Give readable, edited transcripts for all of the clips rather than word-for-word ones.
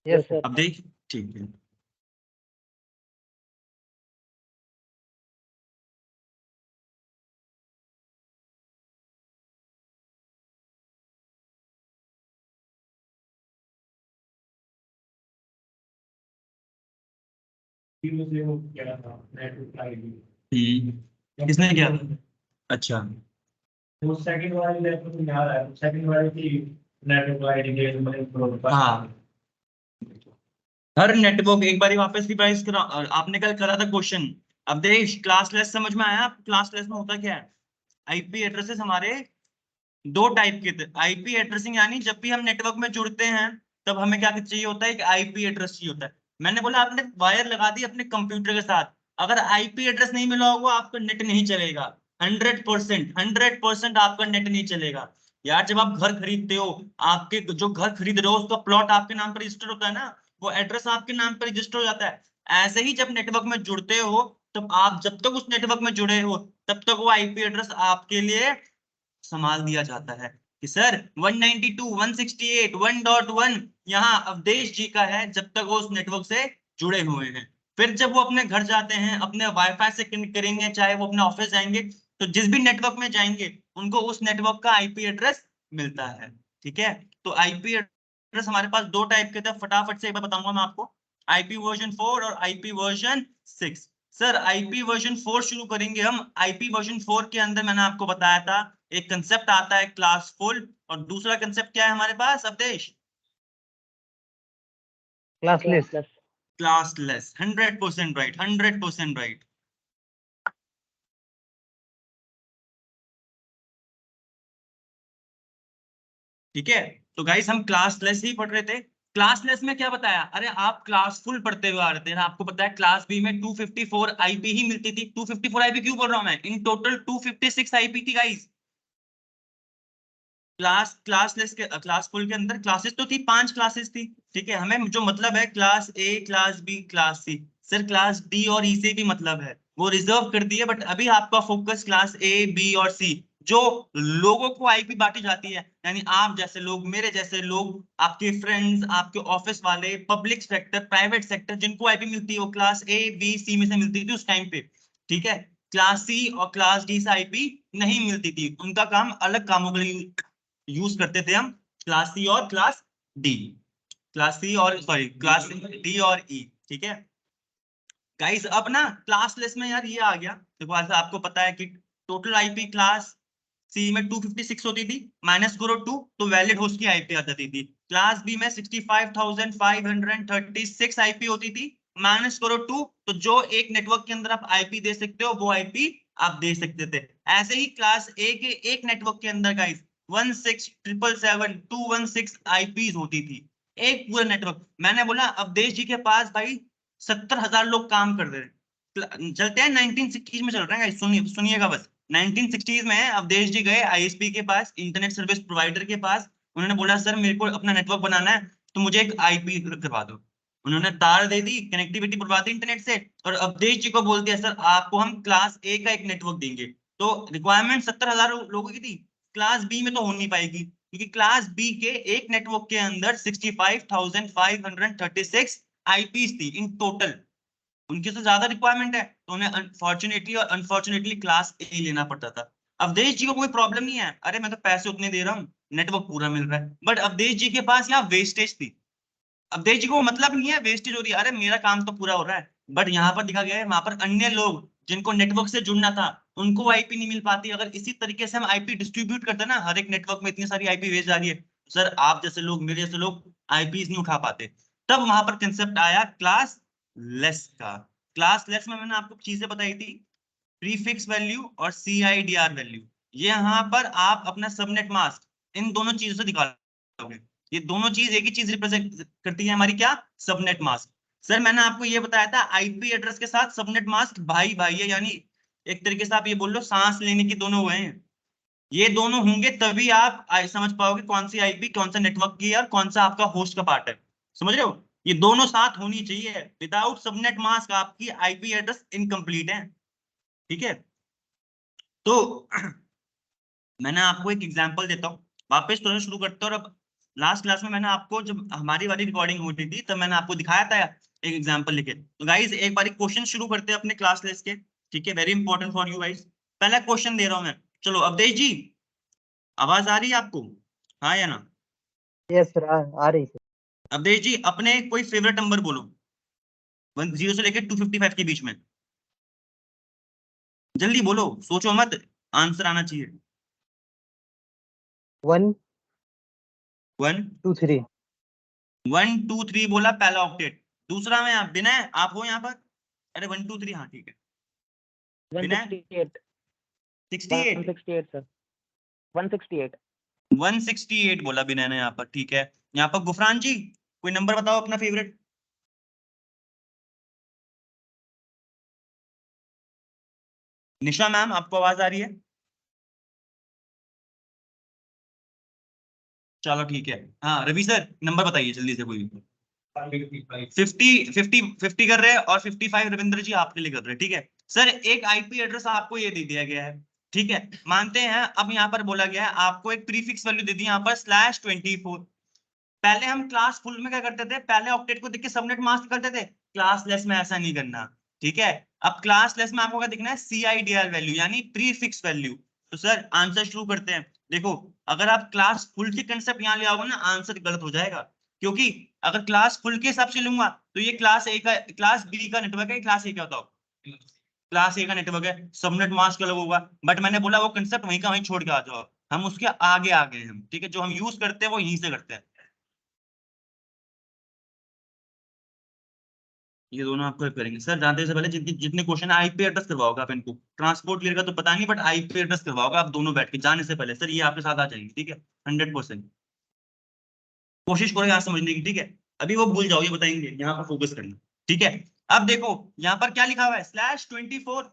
Yes sir. अब देख, ठीक है। किसने किया था? अच्छा, वो सेकंड वाली लैपटॉप में आ रहा है, सेकंड वाली की नेटवर्क आईडी के हाँ। हर नेटवर्क एक बार वापस रिवाइज करा, आपने कल करा था क्वेश्चन। अब देख, क्लासलेस समझ में आया? क्लासलेस में होता क्या है? आईपी एड्रेसेस हमारे दो टाइप के थे। आईपी एड्रेसिंग यानी जब भी हम नेटवर्क में जुड़ते हैं तब हमें क्या चाहिए होता है? एक आईपी एड्रेस चाहिए होता है। मैंने बोला आपने वायर लगा दी अपने कंप्यूटर के साथ, अगर आईपी एड्रेस नहीं मिला होगा आपका नेट नहीं चलेगा। 100% आपका नेट नहीं चलेगा। यार जब आप घर खरीदते हो, आपके जो घर खरीद रहे हो उसका प्लॉट आपके नाम पर रजिस्टर होता है ना, वो एड्रेस आपके नाम पर रजिस्टर हो जाता है। ऐसे ही जब नेटवर्क में जुड़ते हो, तब आप जब तक उस नेटवर्क में जुड़े हो तब तक वो आईपी एड्रेस आपके लिए संभाल दिया जाता है कि सर 192 168 1.1 यहाँ अवधेश जी का है, जब तक वो उस नेटवर्क से जुड़े हुए हैं। फिर जब वो अपने घर जाते हैं, अपने वाईफाई से कनेक्ट करेंगे, चाहे वो अपने ऑफिस जाएंगे, तो जिस भी नेटवर्क में जाएंगे उनको उस नेटवर्क का आईपी एड्रेस मिलता है। ठीक है, तो आईपी एड्रेस हमारे पास दो टाइप के थे, फटाफट से एक बार बताऊंगा मैं आपको। आईपी वर्जन 4 और IP version 6। Sir IP version 4 शुरू करेंगे हम। आईपी वर्जन 4 के अंदर मैंने आपको बताया था एक कंसेप्ट आता है क्लासफुल, और दूसरा कंसेप्ट क्या है हमारे पास Awadhesh? Classless. Classless. 100% right, 100% right. ठीक है, तो गाइस हम क्लासलेस ही पढ़ रहे थे। क्लासलेस में क्या बताया? अरे आप क्लासफुल पढ़ते हुए आ रहे थे ना, आपको पता है क्लास बी में 254 आईपी ही मिलती थी। 254 आईपी क्यों बोल रहा हूं मैं? इन टोटल 256 आईपी थी गाइस। क्लास फुल के अंदर क्लासेस तो थी, 5 क्लासेस थी। ठीक है, हमें जो मतलब है class A, class B, class C. Sir class D और ई से भी मतलब है, वो रिजर्व कर दिए, बट अभी आपका फोकस क्लास ए, बी और सी, जो लोगों को आईपी बांटी जाती है, यानी आप जैसे लोग, मेरे जैसे लोग, आपके फ्रेंड्स, आपके ऑफिस वाले, पब्लिक सेक्टर, प्राइवेट सेक्टर, जिनको आईपी मिलती है वो क्लास ए, बी, सी में से मिलती थी उस टाइम पे। ठीक है, क्लास सी और क्लास डी से आईपी नहीं मिलती थी, उनका काम अलग कामों के लिए यूज करते थे हम। क्लास सी और क्लास डी, क्लास सी और सॉरी क्लास डी और ई। ठीक है गाइस, अब ना क्लासलेस में यार ये आ गया, देखो ऐसा आपको पता है कि टोटल आईपी क्लास सी में 256 होती थी, माइनस करो 2 तो वैलिड होस्ट की आईपी आ जाती थी। क्लास बी में 65,536 आईपी होती थी, माइनस करो 2 तो जो एक नेटवर्क के अंदर आप आईपी दे सकते हो वो आईपी आप दे सकते थे। ऐसे ही क्लास ए के एक नेटवर्क के अंदर गाइस 16,777,216 आईपीज होती थी, एक पूरा नेटवर्क। मैंने बोला अवधेश जी के पास भाई 70,000 लोग काम कर रहे हैं। चलते हैं 1960s में चल रहे हैं, सुनिए सुनिएगा बस। 1960s में अवधेश जी गए आईएसपी के पास, इंटरनेट सर्विस प्रोवाइडर के पास। उन्होंने बोला सर मेरे को अपना नेटवर्क बनाना है, तो मुझे एक आईपी करवा दो। उन्होंने तार दे दी, कनेक्टिविटी बढ़वा दी इंटरनेट से, और अवधेश जी को बोल दिया सर आपको हम क्लास ए का एक नेटवर्क देंगे। तो रिक्वायरमेंट 70,000 लोगों की थी, क्लास बी में तो हो नहीं पाएगी, क्योंकि क्लास बी के एक नेटवर्क के अंदर 65,536 आईपीस थी इन टोटल। उनकी तो ज्यादा रिक्वायरमेंट है, तो उन्हें अनफॉर्चुनेटली और अनफॉर्चुनेटली क्लास ए लेना पड़ता था। अवधेश जी को कोई प्रॉब्लम नहीं है, अरे मैं तो पैसे उतने दे रहा हूँ, नेटवर्क पूरा मिल रहा है, बट अवधेश जी के पास यहाँ वेस्टेज थी। अवधेश जी को मतलब नहीं है वेस्टेज हो रही है, अरे मेरा काम तो पूरा हो रहा है, बट यहाँ पर दिखा गया है वहां पर अन्य लोग जिनको नेटवर्क से जुड़ना था उनको आईपी नहीं मिल पाती। अगर इसी तरीके से हम आईपी डिस्ट्रीब्यूट करते ना, हर एक नेटवर्क में इतनी सारी आईपी भेज जा रही है, सर आप जैसे लोग, मेरे जैसे लोग आईपीज नहीं उठा पाते। तब वहां पर कंसेप्ट आया क्लास लेस का। क्लास लेस में मैंने आपको चीजें बताई थी, प्रीफिक्स वैल्यू और सीआईडीआर वैल्यू। ये यहाँ पर आप अपना सबनेट मास्क इन दोनों चीजों से निकालोगे। ये दोनों चीज एक ही चीज रिप्रेजेंट करती है हमारी, क्या? Subnet mask. सर मैंने आपको ये बताया था आईपी एड्रेस के साथ सबनेट मास्क भाई भाई है, यानी एक तरीके से आप ये बोल लो सांस लेने की दोनों हुए हैं। ये दोनों होंगे तभी आप समझ पाओगे कौन सी आईपी कौन सा नेटवर्क की है और कौन सा आपका होस्ट का पार्ट है। समझ रहे हो? ये दोनों साथ होनी चाहिए, विदाउट सबनेट मास्क आपकी आईपी एड्रेस इनकम्प्लीट है। ठीक है, तो मैंने आपको एक एग्जांपल देता हूँ, वापस थोड़ा शुरू करते हैं और अब लास्ट क्लास में मैंने आपको, जब हमारी वाली रिकॉर्डिंग हो रही थी तब मैंने आपको दिखाया था एक एग्जांपल लेके। तो गाइस एक बार क्वेश्चन शुरू करते हैं अपने क्लास लेस के, ठीक है, very important for you guys. पहला क्वेश्चन दे रहा हूं मैं, चलो अवधेश जी आवाज आ रही है आपको, हाँ या ना? यस सर, आ रही है। अवधेश जी अपने कोई फेवरेट नंबर बोलो 10 से लेकर 255 के बीच में, जल्दी बोलो, सोचो मत, आंसर आना चाहिए। 1 1 2 3 1 2 3 बोला पहला ऑक्टेट। दूसरा में आप विनय, आप हो यहाँ पर? अरे 1 2 3, हाँ ठीक है। विनय 168 68 168 सर, 168 168 बोला विनय ने यहाँ पर, ठीक है। यहाँ पर गुफरान जी कोई नंबर बताओ अपना फेवरेट। निशा मैम आपको आवाज आ रही है? चलो ठीक है, हाँ रवि सर नंबर बताइए जल्दी से कोई। 50 कर रहे हैं और 55 रविंद्र जी आपके लिए कर रहे हैं, ठीक है। सर एक आईपी एड्रेस आपको ये दे दिया गया है, ठीक है, मानते हैं। अब यहाँ पर बोला गया है आपको एक प्रीफिक्स वैल्यू दे दी यहाँ पर /24। पहले हम क्लास फुल में क्या करते थे, पहले ऑक्टेट को देख के सबनेट मास्क करते थे, क्लास लेस में ऐसा नहीं करना, ठीक है। अब क्लास लेस में आपको क्या दिखना है, CIDR वैल्यू यानी प्रीफिक्स वैल्यू। तो सर आंसर शुरू करते हैं। देखो अगर आप क्लास फुल के कंसेप्ट यहाँ ले आओगे ना, आंसर गलत हो जाएगा, क्योंकि अगर क्लास फुल के हिसाब से लूंगा तो ये क्लास ए का, क्लास बी का नेटवर्क है, क्लास ए क्या होता है, क्लास ए का नेटवर्क है, सबनेट मास्क अलग होगा। बट मैंने बोला वो कंसेप्ट वहीं का वहीं छोड़ के आ जाओ, हम उसके आगे आ गए हम, ठीक है, जो हम यूज करते हैं वो यहीं से करते हैं। ये दोनों आपको हेल्प करेंगे सर। जानते से पहले जितने जितने क्वेश्चन आईपी एड्रेस करवाओगे आप इनको, ट्रांसपोर्ट क्लियर का तो पता नहीं, बट आईपी एड्रेस करवाओगे आप दोनों बैठ के जाने से पहले, सर ये आपके साथ आ जाएंगे, ठीक है, 100%। कोशिश करो यहाँ समझने की, ठीक है। अभी वो भूल जाओ, ये बताएंगे, यहाँ पर फोकस करना, ठीक है। अब देखो यहाँ पर क्या लिखा हुआ है, /24।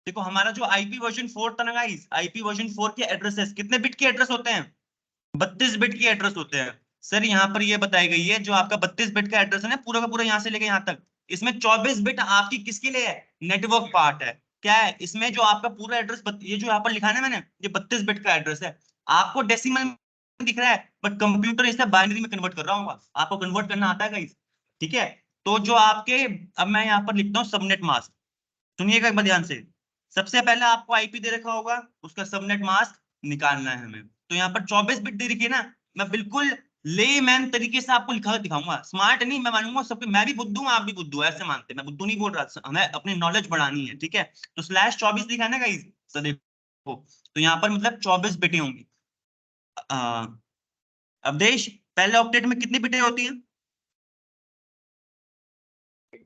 देखो हमारा जो आईपी वर्जन 4 था ना गाइस, आईपी वर्जन 4 के एड्रेसेस कितने बिट के एड्रेस होते हैं, 32 बिट के एड्रेस होते हैं। सर यहाँ पर ये बताई गई है जो आपका 32 बिट का एड्रेस है ना, पूरा का पूरा यहाँ से लेके यहाँ तक, इसमें 24 बिट आपकी किसके लिए है, नेटवर्क पार्ट है। क्या है इसमें, जो आपका पूरा एड्रेस, ये जो यहाँ पर लिखा है ना मैंने, ये 32 बिट का एड्रेस है। आपको डेसिमल में दिख रहा है, बट कंप्यूटर इसे बाइनरी में कन्वर्ट कर रहा हूँ, आपको कन्वर्ट करना आता है गाइस, ठीक है। तो जो आपके, अब मैं यहाँ पर लिखता हूँ सबनेट मास्क, सुनिएगा एक बार ध्यान से। सबसे पहले आपको आईपी दे रखा होगा, उसका सबनेट मास्क निकालना है हमें। तो यहाँ पर 24 बिट दे रखी है ना, मैं बिल्कुल लेमैन तरीके से आपको लिखा दिखाऊंगा, स्मार्ट नहीं, मैं मानूंगा सबके, मैं भी बुद्धू हूँ आप भी बुद्धू, ऐसे मानते, मैं बुद्धू नहीं बोल रहा, हमें अपनी नॉलेज बढ़ानी है, ठीक है। तो /24 लिखा है ना गाइस, तो देखो तो यहाँ पर मतलब 24 बिटें होंगी। अवधेश पहले ऑक्टेट में कितनी बिटें होती हैं?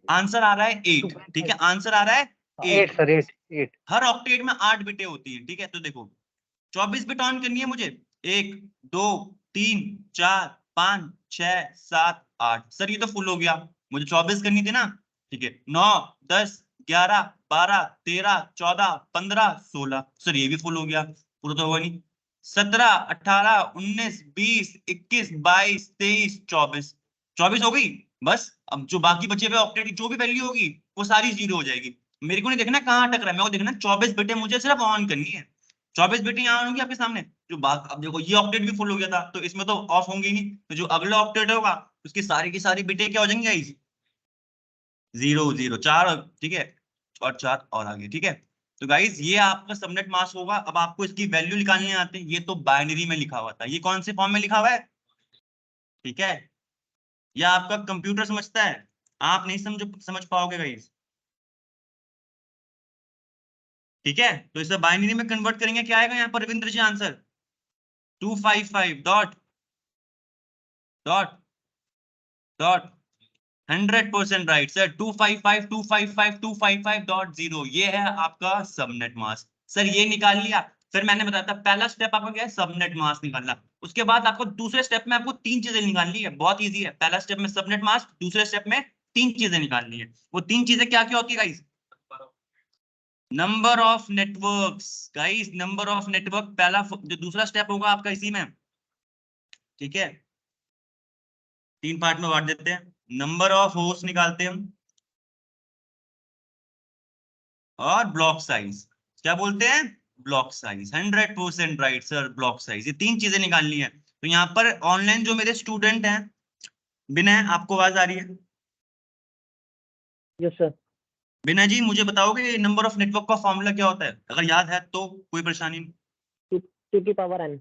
आंसर आ रहा है 8, ठीक है, आंसर आ रहा है 8 8। सर, 8 हर ऑक्टेट में 8 बिटें होती हैं, ठीक है। तो देखो 24 बिट ऑन करनी है मुझे, 1 2 3 4 5 6 7 8। सर ये तो फुल हो गया, मुझे 24 करनी थी ना, ठीक है। 9 10 11 12 13 14 15 16, सर ये भी फुल हो गया, पूरा तो होगा नहीं। 17 18 19 20 21 22 23 24, 24 हो गई बस। अब जो बाकी बचे हुए ऑक्टेट की जो भी वैल्यू होगी वो सारी 0 हो जाएगी। मेरे को नहीं देखना कहाँ अटक रहा है, मेरे को देखना 24 बिटें मुझे सिर्फ ऑन करनी है। 24 बिटें यहाँ होंगी आपके सामने, जो बात, अब देखो ये ऑक्टेट भी फुल हो गया था तो इसमें तो ऑफ होंगी नहीं, तो जो अगला ऑक्टेट होगा उसकी सारी की सारी बिटें क्या हो जाएंगी गाइस, 0 0 4, ठीक है, और 4 और आगे, ठीक है। तो गाइस ये आपका सबनेट मास्क होगा। अब आपको इसकी वैल्यू निकालने आते हैं, ये तो बाइनरी में लिखा हुआ था, ये कौन से फॉर्म में लिखा हुआ है, ठीक है। या आपका कंप्यूटर समझता है, आप नहीं समझ पाओगे गाइस, ठीक है। तो इसे बाइनरी में कन्वर्ट करेंगे, क्या आएगा यहाँ पर Ravindra ji answer, 255 dot dot dot 100% right sir, 255.255.255.0, ये है आपका सबनेट मास्क। सर ये निकाल लिया, फिर मैंने बताया था पहला स्टेप आपका क्या है, सबनेट मास्क निकालना। उसके बाद आपको दूसरे स्टेप में आपको 3 चीजें निकालनी है, बहुत इजी है। पहला स्टेप में सबनेट मास्क, दूसरे स्टेप में 3 चीजें निकालनी है। वो 3 चीजें क्या क्या होती है guys, number of networks, guys number of network पहला, जो दूसरा स्टेप होगा आपका इसी में, ठीक है। 3 पार्ट में बांट देते हैं, नंबर ऑफ होस्ट निकालते हैं हम, और ब्लॉक साइज, क्या बोलते हैं, block size, 100% right sir, block size, ये 3 चीजें निकालनी है। तो यहाँ पर ऑनलाइन जो मेरे स्टूडेंट हैं, विनय आपको आवाज आ रही है? Yes sir. विनय जी मुझे बताओगे नंबर ऑफ नेटवर्क का फॉर्मूला क्या होता है? अगर याद है तो कोई परेशानी नहीं। 2 की पावर n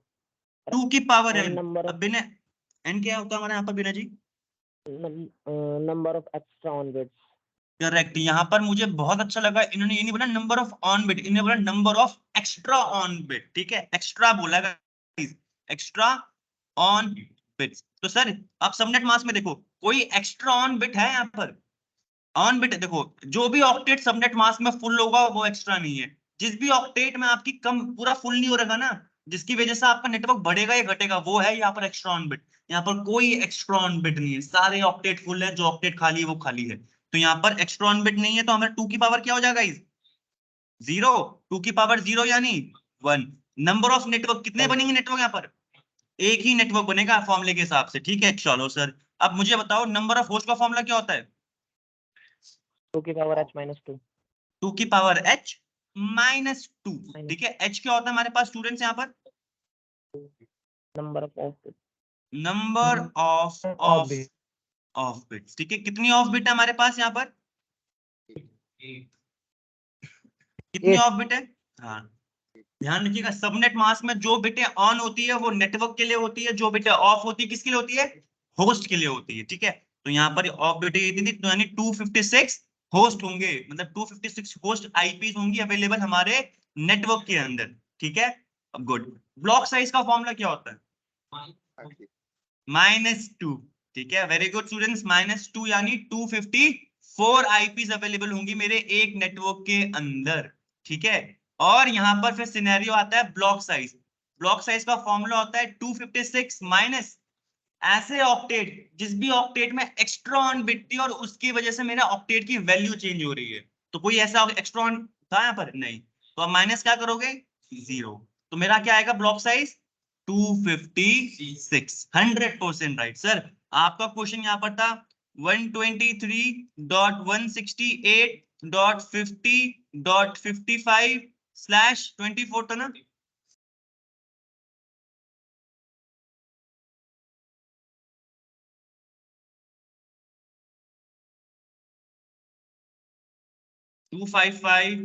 2 की पावर and n। number अब विनय n क्या होता है हमारे यहाँ पर विनय जी? number of extra on bits। Correct. यहाँ पर मुझे बहुत अच्छा लगा, इन्होंने ये नहीं बोला नंबर ऑफ ऑन बिट, इन्होंने बोला number of extra on bit. ठीक है, एक्स्ट्रा बोला, एक्स्ट्रा ऑन बिट्स। तो सर आप सबनेट मास्क में देखो कोई एक्स्ट्रा ऑन बिट है यहाँ पर? ऑन बिट देखो, जो भी ऑक्टेट सबनेट मास्क में फुल होगा वो एक्स्ट्रा नहीं है। जिस भी ऑक्टेट में आपकी कम पूरा फुल नहीं हो रहा ना, जिसकी वजह से आपका नेटवर्क बढ़ेगा या घटेगा, वो है यहाँ पर एक्स्ट्रा ऑन बिट। यहाँ पर कोई एक्स्ट्रा ऑन बिट नहीं है, सारे ऑक्टेट फुल है, जो ऑक्टेट खाली है वो खाली है। तो यहाँ पर एक्स्ट्रा ऑन बिट नहीं है, तो हमारा 2 की पावर क्या हो जाएगा इस 0। 2 की पावर 0 यानी 1। नंबर ऑफ नेटवर्क कितने बनेंगे नेटवर्क यहाँ पर? एक ही नेटवर्क बनेगा फॉर्मूले के हिसाब से। ठीक है चलो सर, अब मुझे बताओ नंबर ऑफ होस्ट का फॉर्मूला क्या होता है? 2 की पावर h minus 2। 2 की पावर h माइनस 2। ठीक है, h क्या होता है हमारे पास स्टूडेंट्स यहाँ पर? Number of number of bits. ठीक है, कितनी ऑफ बिट है हमारे पास यहाँ पर? कितनी ऑफ बिट है? हाँ ध्यान रखिएगा, सबनेट मास्क में जो बिटें ऑन होती है वो नेटवर्क के लिए होती है, जो बिटें ऑफ होती है किसके लिए होती है? होस्ट के लिए होती है। ठीक है, तो यहाँ पर ऑफ बिटें इतनी थी, तो यानी 256 होस्ट होंगे, मतलब 256 होस्ट आईपीज होंगी अवेलेबल हमारे नेटवर्क के अंदर। ठीक है, अब गुड। ब्लॉक साइज का फॉर्मूला क्या होता है? -2। ठीक है, वेरी गुड स्टूडेंट्स, -2 यानी 254 आईपीज अवेलेबल होंगी मेरे एक नेटवर्क के अंदर। ठीक है, और यहाँ पर फिर सिनेरियो आता है ब्लॉक साइज। ब्लॉक साइज का फॉर्मूला होता है 256 माइनस ऐसे ऑक्टेट जिस भी ऑक्टेट में एक्स्ट्रा ऑन बिट थी और उसकी वजह से मेरा ऑक्टेट की वैल्यू चेंज हो रही है। तो कोई ऐसा एक्स्ट्रा ऑन था यहाँ पर? नहीं। तो अब माइनस क्या करोगे? 0। तो मेरा क्या आएगा ब्लॉक साइज? 256। 100% right sir. आपका क्वेश्चन यहाँ पर था 123.168.50.55/24 था ना? To five five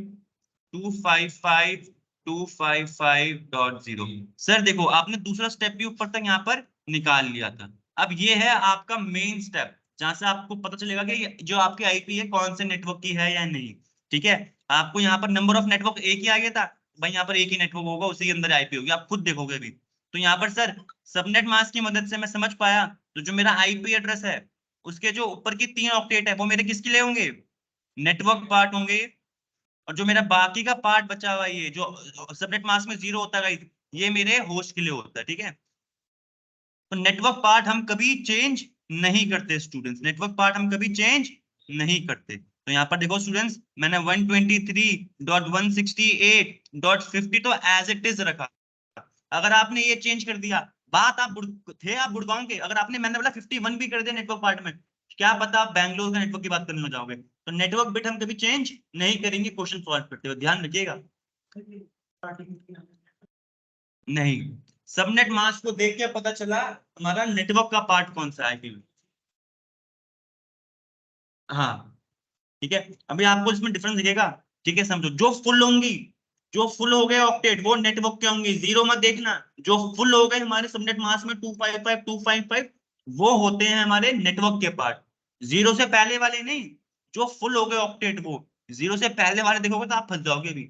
255.255.0। सर देखो आपने दूसरा स्टेप भी ऊपर तक यहाँ पर निकाल लिया था। अब ये है आपका मेन स्टेप, जहां से आपको पता चलेगा कि जो आपकी आईपी है कौन से नेटवर्क की है या नहीं। ठीक है, आपको यहाँ पर नंबर ऑफ नेटवर्क एक ही आ गया था, भाई यहाँ पर एक ही नेटवर्क होगा, उसी के अंदर आईपी होगी, आप खुद देखोगे अभी। तो यहाँ पर सर सबनेट मास्क की मदद से मैं समझ पाया, तो जो मेरा आईपी एड्रेस है उसके जो ऊपर की 3 ऑक्टेट है वो मेरे किसके लिए होंगे? नेटवर्क पार्ट होंगे। और जो मेरा बाकी का पार्ट बचा हुआ ये जो सबनेट मास्क में 0 होता है ये मेरे होस्ट के लिए होता है। ठीक है, तो नेटवर्क पार्ट हम कभी चेंज नहीं करते स्टूडेंट्स, नेटवर्क पार्ट हम कभी चेंज नहीं करते। तो यहाँ पर देखो स्टूडेंट्स, मैंने 123.168.50 तो एज इट इज रखा। अगर आपने ये चेंज कर दिया, बात आप थे आप गुड़गांव के, अगर आपने मैंने बोला 51 भी कर दिया नेटवर्क पार्ट में, क्या पता आप बैंगलोर का नेटवर्क की बात करने लग जाओगे। तो नेटवर्क बिट हम कभी चेंज नहीं करेंगे क्वेश्चन सॉल्व करते हुए, ध्यान रखिएगा। नहीं, सबनेट मास्क को देख के पता चला हमारा नेटवर्क का पार्ट कौन सा है आईपी में। हाँ ठीक है, अभी आपको इसमें डिफरेंस दिखेगा। ठीक है, समझो, जो फुल होंगी, जो फुल हो गए ऑक्टेट वो नेटवर्क के होंगे, 0 मत देखना। जो फुल हो गए हमारे सबनेट मास्क में 255 वो होते हैं हमारे नेटवर्क के पार्ट, 0 से पहले वाले नहीं। जो फुल हो गए ऑक्टेट वो 0 से पहले वाले देखोगे तो आप फंस जाओगे भी,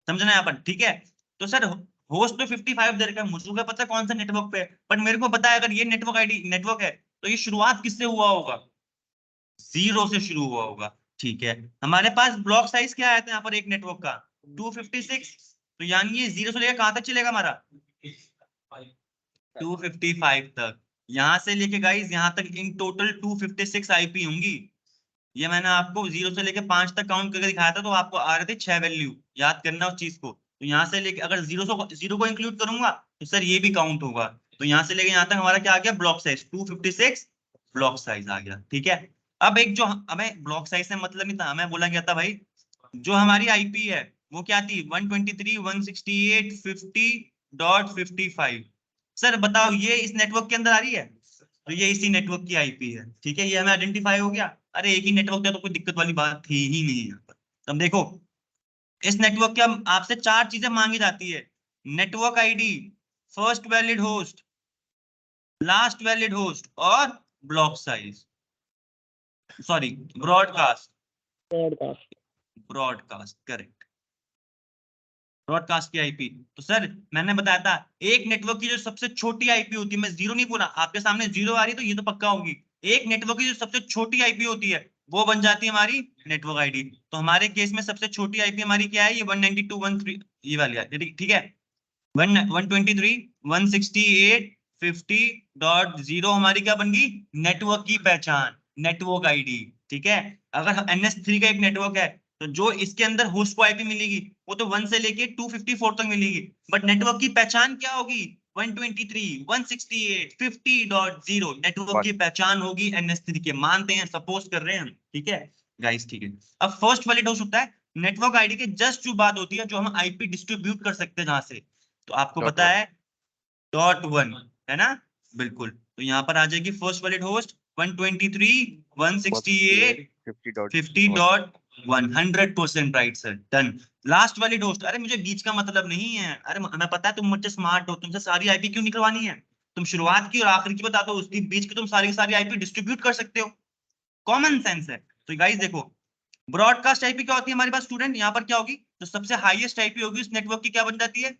समझना यहाँ पर। ठीक है, तो सर होस्ट तो 55 दे रखा है, मुझको क्या पता कौन सा नेटवर्क पे है, बट मेरे को पता है अगर ये नेटवर्क आईडी नेटवर्क है तो ये शुरुआत किससे हुआ होगा? 0 से शुरू हुआ होगा। ठीक है, हमारे पास ब्लॉक साइज क्या आया था यहाँ पर एक नेटवर्क का? 256। तो यानी ये 0 से लेकर कहां तक चलेगा हमारा? 255 तक। यहां से लेके गाइस यहाँ तक इन टोटल 256 आईपी होंगी। ये मैंने आपको 0 से लेके 5 तक काउंट करके दिखाया था, तो आपको आ रहे थे 6 वैल्यू, याद करना उस चीज को। तो यहाँ से लेके अगर 0 को इंक्लूड करूंगा तो सर ये भी काउंट होगा। तो यहाँ से लेके यहाँ तक हमारा क्या आ गया? ब्लॉक साइज 256 ब्लॉक साइज आ गया। ठीक है, अब एक जो हमें ब्लॉक साइज से मतलब नहीं था, हमें बोला गया था भाई जो हमारी आईपी है वो क्या थी? 123.168.50.55। सर बताओ ये इस नेटवर्क के अंदर आ रही है, तो ये इसी नेटवर्क की आईपी है, ठीक है, ये हमें आइडेंटिफाई हो गया। अरे एक ही नेटवर्क है तो कोई दिक्कत वाली बात थी ही नहीं यहाँ पर। तब देखो इस नेटवर्क के आपसे 4 चीजें मांगी जाती है, network ID, first valid host, last valid host और block size, sorry broadcast, broadcast. Broadcast correct, broadcast की आईपी। तो सर मैंने बताया था एक नेटवर्क की जो सबसे छोटी आईपी होती है, मैं जीरो नहीं बोला, आपके सामने जीरो आ रही तो ये तो पक्का होगी, एक नेटवर्क की जो सबसे छोटी आईपी होती है वो बन जाती है हमारी नेटवर्क आईडी। तो हमारे केस में सबसे छोटी आईपी हमारी क्या है, ये 192.1.3 ये वाली है, ठीक है, 123.168.50.0 हमारी क्या बन गई, नेटवर्क की पहचान, नेटवर्क आईडी, ठीक है। अगर NS3 का एक नेटवर्क है तो जो इसके अंदर होस्ट को आईपी मिलेगी वो तो 1 से लेके 254 तक मिलेगी, बट नेटवर्क की पहचान क्या होगी, 123.168.50.0 नेटवर्क की पहचान होगी NS3 के, मानते हैं, सपोज कर रहे हैं हम, ठीक है गाइस, ठीक है। अब फर्स्ट वैलिड होस्ट होता है नेटवर्क आईडी के जस्ट जो बात होती है जो हम आईपी डिस्ट्रीब्यूट कर सकते हैं जहां से, तो आपको पता है .1 है ना, बिल्कुल। तो यहाँ पर आ जाएगी first valid host 123.168.50.1 100% right sir, done. Last valid host, अरे मुझे बीच का मतलब नहीं है, अरे हमें पता है तुम मुझसे स्मार्ट हो, तुमसे सारी आईपी क्यों निकलवानी है, तुम शुरुआत की और आखिर की बता दो, उसकी बीच की तुम सारी आईपी डिस्ट्रीब्यूट कर सकते हो, कॉमन सेंस है। तो गाइस देखो ब्रॉडकास्ट आईपी क्या होती है हमारे पास स्टूडेंट, यहाँ पर क्या होगी, तो सबसे हाईएस्ट आईपी होगी उस नेटवर्क की क्या बन जाती है,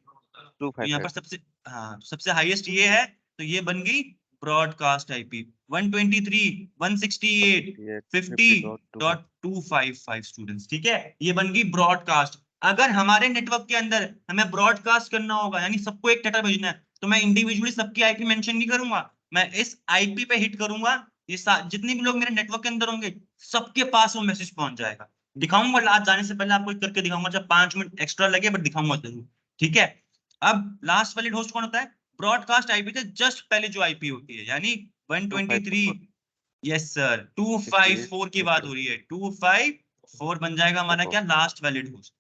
तो यहाँ पर सबसे, हाँ सबसे हाईएस्ट ये है, तो ये बन गई ब्रॉडकास्ट आईपी 123.168.50.255 स्टूडेंट्स, ठीक है, ये बन गई ब्रॉडकास्ट। अगर हमारे नेटवर्क के अंदर हमें ब्रॉडकास्ट करना होगा यानी सबको एक डाटा भेजना है, तो मैं इंडिविजुअली सबकी आईपी मेंशन नहीं करूंगा, मैं इस आईपी पे हिट करूंगा, ये जितने भी लोग मेरे नेटवर्क के अंदर होंगे सबके पास वो मैसेज पहुंच जाएगा। दिखाऊंगा आज जाने से पहले आपको करके दिखाऊंगा, जब 5 मिनट एक्स्ट्रा लगे बट दिखाऊंगा जरूर, ठीक है। अब लास्ट वैलिड होस्ट कौन होता है, ब्रॉडकास्ट आईपी से जस्ट पहले जो आईपी होती है, यानी 123, यस सर 254 की बात हो रही है, 254 बन जाएगा हमारा क्या, लास्ट वैलिड होस्ट।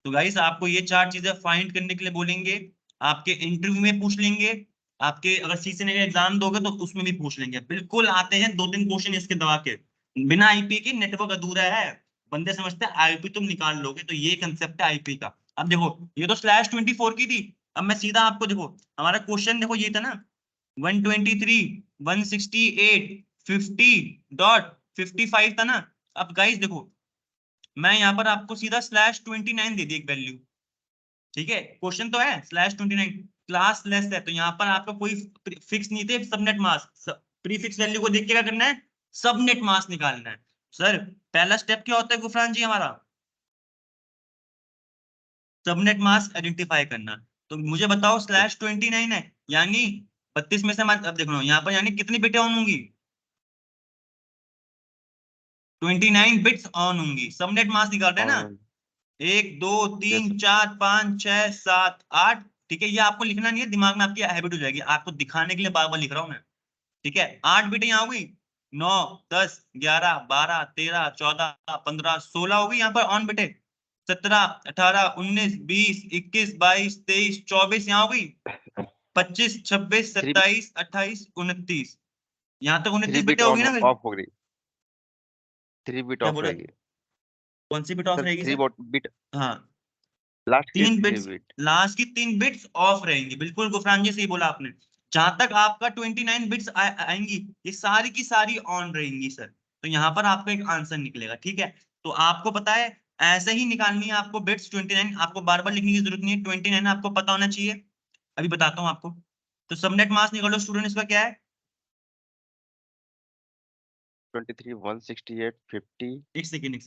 तो गाइस आपको ये 4 चीजें फाइंड करने के लिए बोलेंगे, आपके इंटरव्यू में पूछ लेंगे, आपके अगर CCNA का एग्जाम दोगे तो उसमें भी पूछ लेंगे, बिल्कुल आते हैं 2-3 क्वेश्चन इसके दबा के, बिना आईपी के नेटवर्क अधूरा है, बंदे समझते हैं आईपी तुम निकाल लोगे, तो ये कंसेप्ट है आईपी का। अब देखो ये तो /24 की थी, अब मैं सीधा आपको देखो हमारा क्वेश्चन देखो ये था ना 123.168.50.55 था ना। अब गाइस देखो मैं यहाँ पर आपको सीधा /29 दे दी एक वैल्यू, ठीक है, क्वेश्चन तो है /29 क्लास लेस है, तो यहाँ पर आपका कोई फिक्स नहीं थे सबनेट मास्क, प्रीफिक्स वैल्यू को देख के क्या करना है, सबनेट मास्क निकालना है। सर पहला स्टेप क्या होता है गुफरान जी हमारा, सबनेट मास्क आइडेंटिफाई करना। तो मुझे बताओ /29 है यानी 32 में से अब देख लो यहाँ पर यानी कितनी बिटें ऑन होंगी, 29 बिट्स ऑन होंगी, सबनेट मास्क निकाल रहे हैं ना, 1 2 3 4 5 6 7 8, ठीक है, ये आपको लिखना नहीं है, दिमाग में आपकी हैबिट हो जाएगी, आपको दिखाने के लिए बार बार लिख रहा हूं मैं, ठीक है। 8 बिटें यहाँ हो गई, 9 10 11 12 13 14 15 16 हो गई यहाँ पर ऑन बिटें, 17 18 19 20 21 22 23 24 यहाँ हो गई, 25 26 27 28 29, यहाँ तक 29 बिटें होगी ना, ऑफ हो गई, 3 बिट क्या ऑफ बोला, रहेगी, कौन सी बिट ऑफ रहेगी सर, 3 बिट हाँ लास्ट की 3 3 बिट्स, बिट लास्ट की 3 बिट्स ऑफ रहेंगी, बिल्कुल गुफरान जी सही बोला आपने, जहां तक आपका 29 बिट्स आएंगी ये सारी की सारी ऑन रहेंगी सर, तो यहाँ पर आपका एक आंसर निकलेगा, ठीक है। तो आपको पता है ऐसे ही निकालनी है आपको बिट्स 29, आपको बार बार लिखने की जरूरत नहीं है, 29 आपको पता होना चाहिए, अभी बताता हूँ आपको। तो सबनेट मास्क निकालो स्टूडेंट, इसका क्या है, 23 168 50 एक सेकेंड,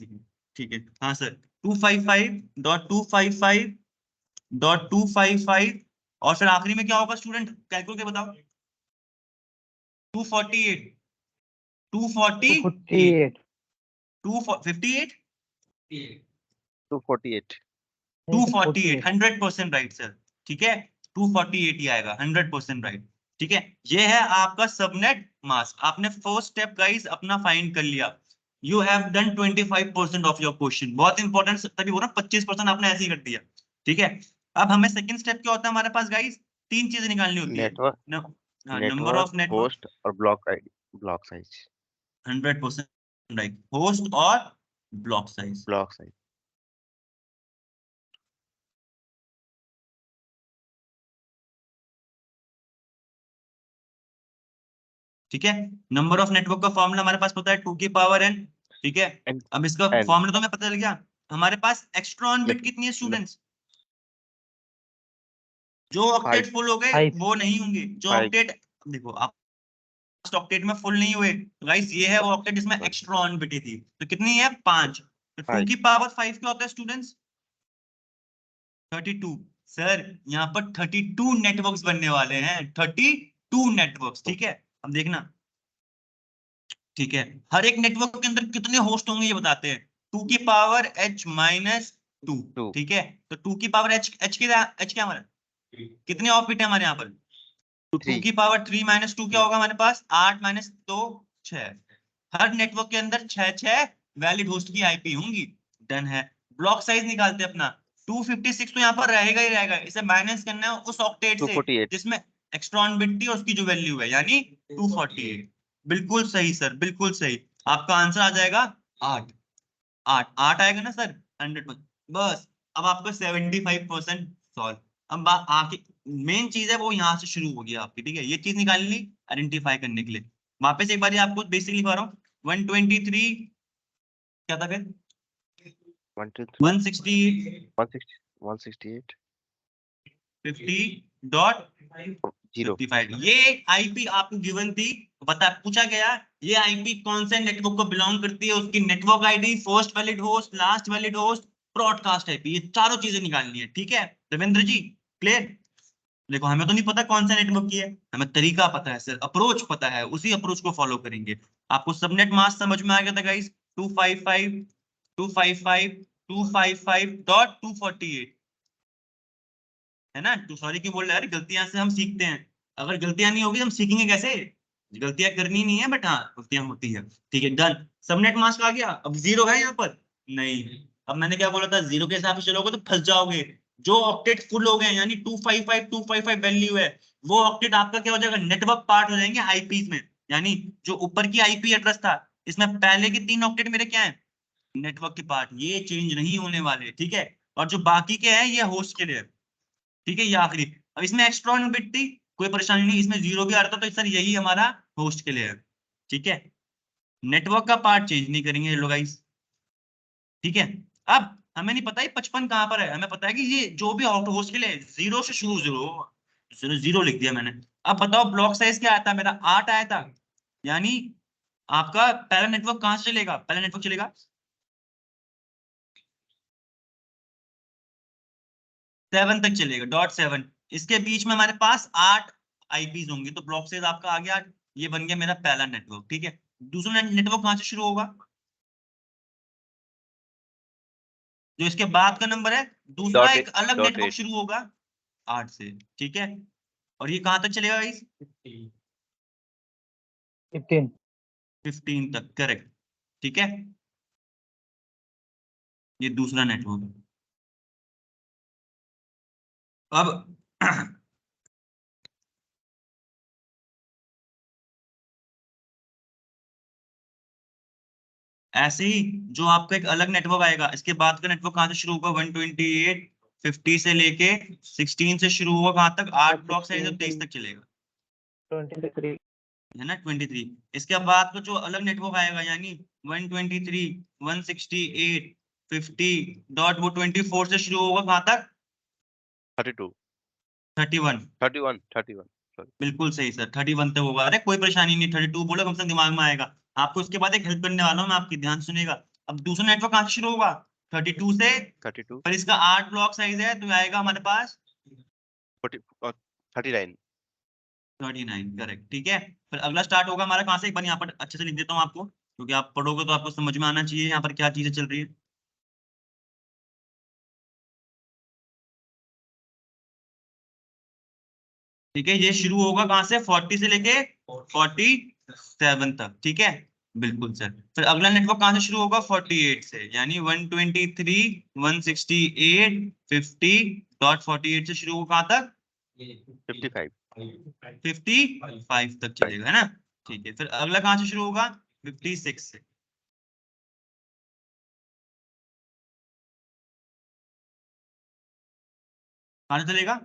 ठीक है, हाँ सर 255.255.255 और फिर आखिरी में क्या होगा स्टूडेंट, कैलकुलेट के बताओ, 248 248 258 248 248 100% राइट सर, ठीक है, 248 ही आएगा 100% राइट, ठीक है। ये है आपका सबनेट मास्क, आपने फर्स्ट स्टेप गाइस अपना फाइंड कर लिया, you have done 25% of your question, बहुत इंपॉर्टेंट तभी बोल रहा 25% आपने ऐसे ही कर दिया, ठीक है। अब हमें सेकंड स्टेप क्या होता है हमारे पास गाइस, तीन चीजें निकालनी होती है। Network, number of network, host और block ID, block size, 100% right, host और ब्लॉक साइज। Block size. ठीक है, नंबर ऑफ नेटवर्क का फॉर्मूला हमारे पास पता है 2 की पावर n। ठीक है, N, अब इसका N, फॉर्मूला तो हमें पता चल गया। हमारे पास एक्स्ट्रा ऑन बिट कितनी है स्टूडेंट्स? जो ऑक्टेट 5, फुल हो गए 5 वो नहीं होंगे, जो 5, ऑक्टेट, देखो आप ऑक्टेट में फुल नहीं हुए गाइस, ये है वो ऑक्टेट जिसमें एक्स्ट्रा ऑन बिट थी, तो कितनी है 5, तो 2 5, की पावर 5 क्या होता है स्टूडेंट्स? 32। सर यहाँ पर 32 नेटवर्क्स बनने वाले हैं, 32 नेटवर्क्स। ठीक है, अब देखना, ठीक है, हर एक नेटवर्क के अंदर कितने होस्ट होंगे ये बताते हैं, 2 की पावर h माइनस 2। 2, ठीक है, तो 2 की पावर h क्या हमारा, कितने ऑफ बिट है हमारे यहाँ पर? तो 2 3, की पावर 3 माइनस 2 क्या होगा हमारे पास? 8 माइनस 2 6। हर नेटवर्क के अंदर 6 वैलिड होस्ट की आईपी होंगी। डन है, ब्लॉक साइज निकालते हैं अपना। 256 तो यहाँ पर रहेगा ही रहेगा, इसे माइनस करना है उस ऑक्टेट से 248, जिसमें एक्स्ट्रॉन बिट थी, उसकी जो वैल्यू है, यानी 248। बिल्कुल सही सर, बिल्कुल सही, आपका आंसर आ जाएगा 8। 8 आएगा ना सर, 100%। बस अब आपका 75% सॉल्व। अब आके मेन चीज है वो यहाँ से शुरू होगी आपकी। ठीक है, ये चीज निकाल ली आइडेंटिफाई करने के लिए। वापस एक बार आपको बेसिक लिखा रहा हूँ, 123 क्या था फिर, 123, 168 160, 168, 0, 50.55। ये आईपी आपको गिवन थी, बता पूछा गया ये आईपी कौन से नेटवर्क को बिलोंग करती है, उसकी network ID, first valid host, last valid host, broadcast IP, ये चारों चीजें निकालनी है। ठीक है रविंद्र जी, क्लियर? देखो हमें तो नहीं पता कौन सा नेटवर्क की है, हमें तरीका पता है सर, अप्रोच पता है, उसी अप्रोच को फॉलो करेंगे। आपको सबनेट मास्क समझ में आ गया था गाइस, 255 255 255.248 है ना। तो सॉरी क्यों बोल रहे हैं, गलतियां से हम सीखते हैं, अगर गलतियां नहीं होगी हम सीखेंगे कैसे? गलतियां करनी नहीं है बट हाँ गलतियां होती है। ठीक है डन, सबनेट मास्क आ गया। अब जीरो है यहाँ पर नहीं, अब मैंने क्या बोला था, जीरो के हिसाब से चलोगे तो फंस जाओगे। जो ऑक्टेट फुल हो गए यानी 255 वैल्यू है, वो ऑक्टेट आपका क्या हो जाएगा, नेटवर्क पार्ट हो जाएंगे आईपीज में। यानी जो ऊपर की आईपी एड्रेस था, इसमें पहले के 3 ऑक्टेट मेरे क्या है, नेटवर्क के पार्ट, ये चेंज नहीं होने वाले। ठीक है, और जो बाकी के हैं ये होस्ट के लिए। ठीक है, ये आखिरी। अब इसमें एक्स्ट्रा बिट थी, कोई परेशानी नहीं, इसमें जीरो भी आ रहा था तो सर यही हमारा होस्ट के लिए है। ठीक है, नेटवर्क का पार्ट चेंज नहीं करेंगे लोग गाइस। ठीक है, अब हमें नहीं पता है 55 कहां पर है, हमें पता है कि ये जो भी होस्ट के लिए जीरो से शुरू, जीरो जीरो लिख दिया मैंने। अब बताओ ब्लॉक साइज क्या आया था मेरा, 8 आया था। यानी आपका पहला नेटवर्क कहां से चलेगा, पहला नेटवर्क चलेगा 7 तक चलेगा, .7। इसके बीच में हमारे पास 8 आईपीज होंगे, तो ब्लॉक साइज आपका आ गया 8। ये बन गया मेरा पहला नेटवर्क। ठीक है, दूसरा नेटवर्क कहां से शुरू होगा, जो इसके बाद का नंबर है, दूसरा एक अलग नेटवर्क 8, शुरू होगा 8 से। ठीक है, और ये कहां तक चलेगा गाइस, 15 15 तक, करेक्ट। ठीक है, ये दूसरा नेटवर्क। अब ऐसे ही जो आपका एक अलग नेटवर्क आएगा, इसके बाद का नेटवर्क कहां से शुरू होगा, 128 50 से लेके 16 से शुरू होगा कहां तक, 8 ब्लॉक साइज और 23 तक चलेगा 23 है ना, 23। इसके बाद का जो अलग नेटवर्क आएगा यानी 123 168 50 डॉट, वो 24 से शुरू होगा कहां तक, 32, 31। 31, 31, सॉरी। बिल्कुल सही सर, 31 तक होगा। अरे कोई परेशानी नहीं, 32 बोलो कम से कम दिमाग में आएगा। आपको उसके बाद एक हेल्प करने वाला हूँ मैं आपकी, ध्यान सुनेगा। अब दूसरा नेटवर्क कहां से शुरू होगा, 32 से, 32, पर इसका 8 ब्लॉक साइज है तो आएगा हमारे पास 40 और 39, 39, करेक्ट। ठीक है, फिर अगला स्टार्ट होगा हमारा कहां से, एक बार यहाँ पर अच्छे से लिख देता हूँ आपको, क्योंकि आप पढ़ोगे तो आपको समझ में आना चाहिए यहाँ पर क्या चीजें चल रही है। ठीक है, ये शुरू होगा कहां से, 40 से लेके 47 तक। ठीक है, बिल्कुल सर। फिर अगला नेटवर्क कहां से शुरू होगा, 48 से, यानी 123 168 50 डॉट 48 से शुरू होगा कहां तक, 55 55 तक चलेगा, है ना? ठीक है, फिर अगला कहाँ से शुरू होगा? 56 से। कहाँ से चलेगा?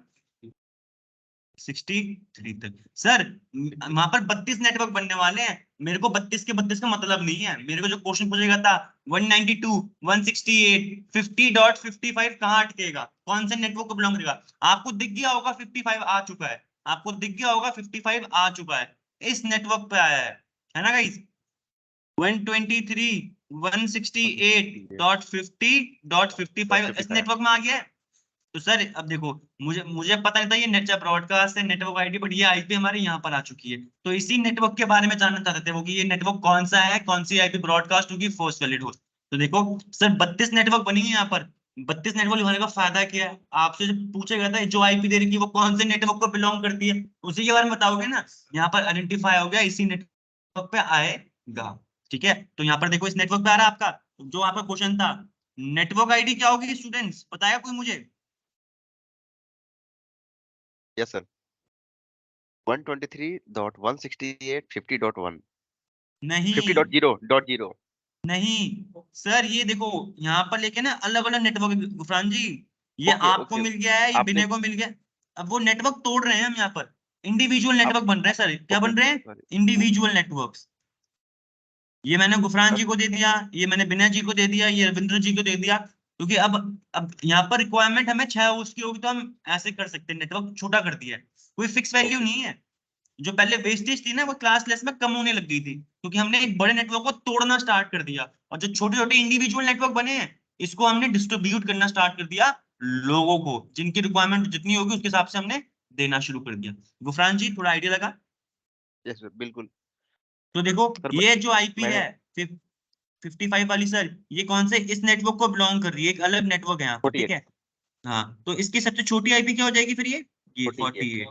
63 तक। सर वहां पर 32 नेटवर्क बनने वाले हैं, मेरे को 32 के 32 का मतलब नहीं है। मेरे को जो क्वेश्चन पूछेगा था 192, 168, 50.55 कहाँ अटकेगा, कौन से नेटवर्क को बिलोंग करेगा? आपको दिख गया होगा 55 आ चुका है, आपको दिख गया होगा 55 आ चुका है, इस नेटवर्क पे आया है ना गाइस? 123, 168.50.55 इस नेटवर्क में आ गया है। तो सर अब देखो, मुझे मुझे पता नहीं था ये नेट ब्रॉडकास्ट है नेटवर्क आईडी, बट ये आईपी हमारे यहाँ पर आ चुकी है। तो इसी नेटवर्क के बारे में जानना चाहते थे वो, कि ये नेटवर्क कौन सा है, कौन सी आईपी ब्रॉडकास्ट होगी फर्स्ट वैलिड हो। तो देखो सर 32 नेटवर्क बनी है यहाँ पर। 32 नेटवर्क होने का फायदा क्या है? आपसे जब पूछेगा था जो आईपी दे रही है वो कौन से नेटवर्क को बिलोंग करती है, उसी के बारे में बताओगे ना। यहाँ पर आइडेंटिफाई हो गया, इसी नेटवर्क पे आएगा। ठीक है, तो यहाँ पर देखो इस नेटवर्क पे आ रहा है आपका जो आपका क्वेश्चन था। नेटवर्क आईडी क्या होगी स्टूडेंट्स, बताया कोई मुझे? यस सर 123.168.50.1 नहीं 50.0.0 नहीं सर, ये देखो यहाँ पर लेके ना अलग अलग नेटवर्क गुफरान जी, ये ओके आपको ओके मिल गया है, ये आपने विनय को मिल गया। अब वो नेटवर्क तोड़ रहे हैं हम यहाँ पर, इंडिविजुअल आप नेटवर्क बन रहे हैं सर। क्या ओके बन रहे हैं? Sorry individual networks. ये मैंने गुफरान जी सर को दे दिया, ये मैंने विनय जी को दे दिया, ये रविंद्र जी को दे दिया, क्योंकि अब यहाँ पर रिक्वायरमेंट हमें 6 उसकी होगी, तो हम ऐसे कर सकते हैं, नेटवर्क छोटा कर दिया है, कोई फिक्स वैल्यू ओके नहीं है। जो पहले वेस्टेज थी ना वो क्लासलेस में कम होने लग गई थी, क्योंकि हमने एक बड़े नेटवर्क को तोड़ना स्टार्ट कर दिया, और जो छोटे छोटे इंडिविजुअल नेटवर्क बने हैं इसको हमने डिस्ट्रीब्यूट करना स्टार्ट कर दिया लोगों को, जिनकी रिक्वायरमेंट जितनी होगी उसके हिसाब से हमने देना शुरू कर दिया। गुफरान जी थोड़ा आइडिया लगा? यस सर बिल्कुल तो देखो सर ये जो आईपी मैंने है 55 वाली सर, ये कौन से इस नेटवर्क को बिलोंग कर रही है, एक अलग नेटवर्क है यहाँ पर, ठीक 48 है। हाँ, तो इसकी सबसे छोटी आईपी क्या हो जाएगी फिर? ये 48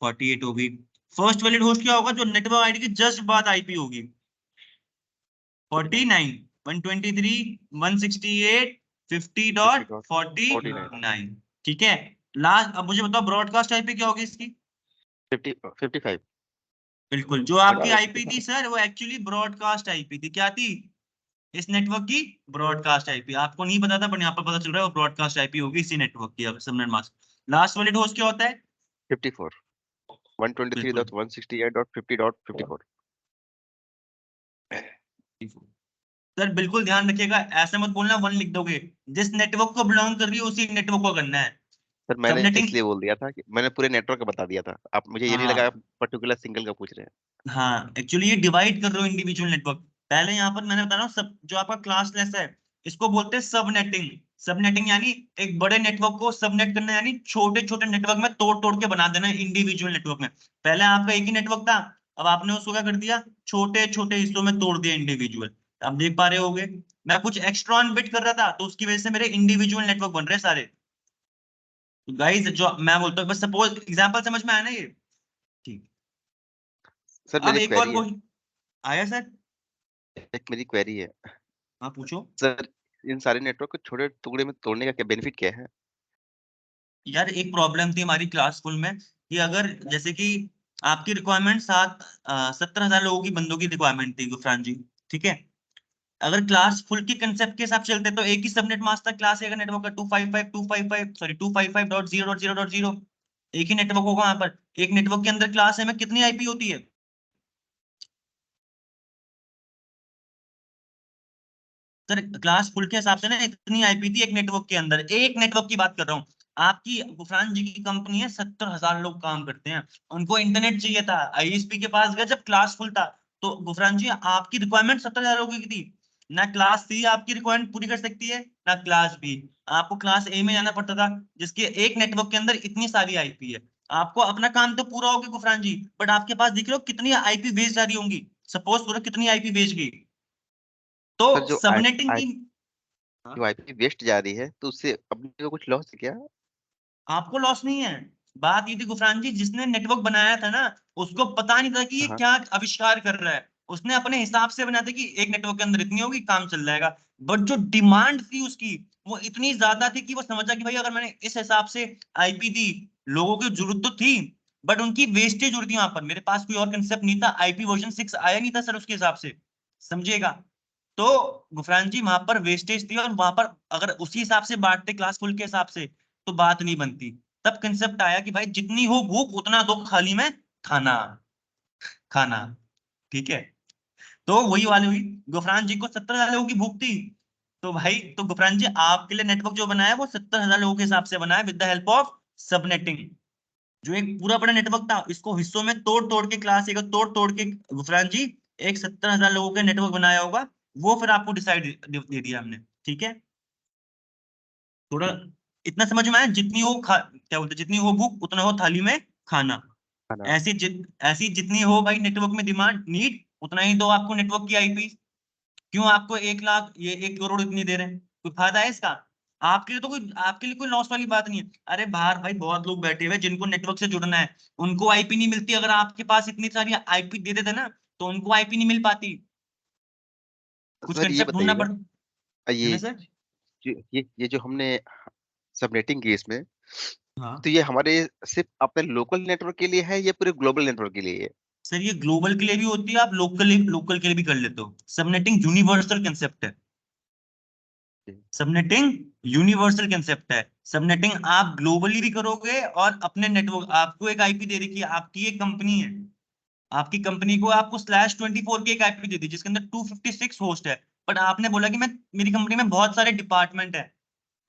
48 होगी। फर्स्ट वैलिड होस्ट क्या होगा जो नेटवर्क आईडी की जस्ट बाद आईपी होगी? 49, 123, 168, 50.49 50.49। ठीक है, लास्ट अब मुझे बताओ ब्रॉडकास्ट आईपी क्या होगी इसकी? 55 बिल्कुल, जो आपकी आईपी थी सर वो एक्चुअली ब्रॉडकास्ट आईपी थी। क्या थी? इस नेटवर्क की ब्रॉडकास्ट आईपी। आपको नहीं पता था, पर यहाँ पर पता चल रहा है वो ब्रॉडकास्ट आईपी होगी इसी नेटवर्क की। अब subnet mask last valid host क्या होता है? 54 बिल्कुल 123.168.50.54 सर, बिल्कुल ध्यान रखिएगा, ऐसे मत बोलना वन लिख दोगे, जिस नेटवर्क को बिलोंग कर रही है उसी नेटवर्क को करना है। सर मैंने सबनेटिंग, इसलिए बोल दिया था कि मैंने पूरे नेटवर्क का बता दिया था, आप मुझे ये नहीं लगा आप हाँ पर्टिकुलर सिंगल का पूछ रहे हैं। हाँ, एक्चुअली ये डिवाइड कर रहे हो इंडिविजुअल नेटवर्क। पहले यहाँ पर मैंने बता रहा हूँ, सब जो आपका क्लासलेस है इसको बोलते हैं सबनेटिंग। सबनेटिंग यानी एक बड़े नेटवर्क को सबनेट करना, यानी छोटे छोटे नेटवर्क में तोड़ तोड़ के बना देना इंडिविजुअल नेटवर्क में। पहले आपका एक ही नेटवर्क था, अब आपने उसको क्या कर दिया, छोटे छोटे हिस्सों में तोड़ दिया इंडिविजुअल। आप देख पा रहे होगे, मैं कुछ एक्स्ट्रा ऑन बिट कर रहा था तो उसकी वजह से मेरे इंडिविजुअल नेटवर्क बन रहे हैं सारे। गाइस जो मैं बोलता हूँ, बस सपोज एग्जांपल समझ में आया ना ये? ठीक। सर अब मेरी एक और क्वेरी है, क्वेश्चन आया सर? एक मेरी क्वेरी है हाँ पूछो। सर, इन सारे नेटवर्क को छोटे टुकड़े में तोड़ने का क्या बेनिफिट क्या है? यार एक प्रॉब्लम थी हमारी क्लास स्कूल में, कि अगर जैसे कि आपकी रिक्वायरमेंट 70,000 लोगों की बंदों की रिक्वायरमेंट थी गुफरान जी, ठीक है। अगर क्लास फुल की कंसेप्ट के हिसाब से चलते तो एक ही सबनेट मास्क था क्लास अगर नेटवर्क का 255 सॉरी 255.0.0.0, एक ही नेटवर्क होगा वहां पर। एक नेटवर्क के अंदर क्लास है में कितनी आईपी होती है? सर क्लास फुल के हिसाब से ना इतनी आईपी थी एक नेटवर्क के अंदर, एक नेटवर्क की बात कर रहा हूँ। आपकी गुफरान जी की कंपनी है, 70,000 लोग काम करते हैं, उनको इंटरनेट चाहिए था, आईएसपी के पास गए जब क्लास फुल था। तो गुफरान जी आपकी रिक्वायरमेंट 70,000 लोगों की थी, ना क्लास सी आपकी रिक्वायरमेंट पूरी कर सकती है ना क्लास बी। आपको क्लास ए में जाना पड़ता था, जिसके एक नेटवर्क के अंदर इतनी सारी आईपी है। आपको अपना काम तो पूरा हो गया गुफरान जी, बट आपके पास दिख रहे हो कितनी आईपी वेस्ट जा रही होंगी? सपोज करो कितनी आईपी वेस्ट गई। तो सर सबनेटिंग की, जो आईपी वेस्ट जा रही है तो उससे अपने को कुछ लॉस है क्या? आपको लॉस नहीं है। बात ये थी गुफरान जी, जिसने नेटवर्क बनाया था ना उसको पता नहीं था कि ये हाँ क्या आविष्कार कर रहा है। उसने अपने हिसाब से बनाया था कि एक नेटवर्क के अंदर इतनी होगी काम चल जाएगा, बट जो डिमांड थी उसकी वो इतनी ज्यादा थी कि वो समझा कि भाई अगर मैंने इस हिसाब से आईपी दी लोगों की जरूरत तो थी, बट उनकी वेस्टेज हो रही थी वहां पर। मेरे पास कोई और कंसेप्ट नहीं था, आईपी वर्जन 6 आया नहीं था सर उसके हिसाब से, समझिएगा। तो गुफरान जी वहां पर वेस्टेज थी, और वहां पर अगर उसी हिसाब से बांटते क्लास फुल के हिसाब से तो बात नहीं बनती। तब कंसेप्ट आया कि भाई जितनी हो भूख उतना दो थाली में खाना, खाना, ठीक है। तो वही वाली हुई, गुफरान जी को 70,000 लोगों की भूख थी, तो भाई तो गुफरान जी आपके लिए नेटवर्क जो बनाया वो 70,000 लोगों के हिसाब से बनाया with the help of subnetting. जो एक पूरा बड़ा नेटवर्क था, इसको हिस्सों में तोड़ तोड़ के, क्लास एक तोड़ तोड़ के गुफरान जी एक 70,000 लोगों का नेटवर्क बनाया होगा, वो फिर आपको डिसाइड दे दिया हमने, ठीक है। थोड़ा इतना समझ में आया, जितनी हो क्या बोलते हैं, जितनी हो भूख उतना हो थाली में खाना। है ना? ऐसी जितनी हो भाई नेटवर्क में डिमांड नीड, उतना ही दो आपको नेटवर्क की आईपी। क्यों आपको 1 लाख, ये 1 करोड़ इतनी दे रहे हैं, कोई फायदा है इसका? आपके लिए तो कोई, आपके लिए कोई लॉस वाली बात नहीं है। अरे बाहर भाई बहुत लोग बैठे हुए हैं जिनको नेटवर्क से जुड़ना है, उनको आईपी नहीं मिलती। अगर आपके पास इतनी सारी आईपी दे देते ना तो उनको आईपी नहीं मिल पाती, कुछ सर ये कंसेप्ट ढूंढना बताइएगा, पड़ता है ये ना सर। ये जो हमने सबनेटिंग की इसमें, हाँ तो ये हमारे सिर्फ अपने लोकल नेटवर्क के लिए है या पूरे ग्लोबल नेटवर्क के लिए है? सर, ये ग्लोबल के लिए भी होती है, आप लोकल के लिए भी कर लेते हो। सबनेटिंग यूनिवर्सल कंसेप्ट है, सबनेटिंग यूनिवर्सल कंसेप्ट है। सबनेटिंग आप ग्लोबली भी करोगे, और अपने नेटवर्क, आपको एक आईपी दे रखी है, आपकी एक कंपनी है, आपकी कंपनी को आपको /24 की एक आईपी दे दी जिसके अंदर 256 होस्ट है। बट आपने बोला कि मैं, मेरी कंपनी में बहुत सारे डिपार्टमेंट है,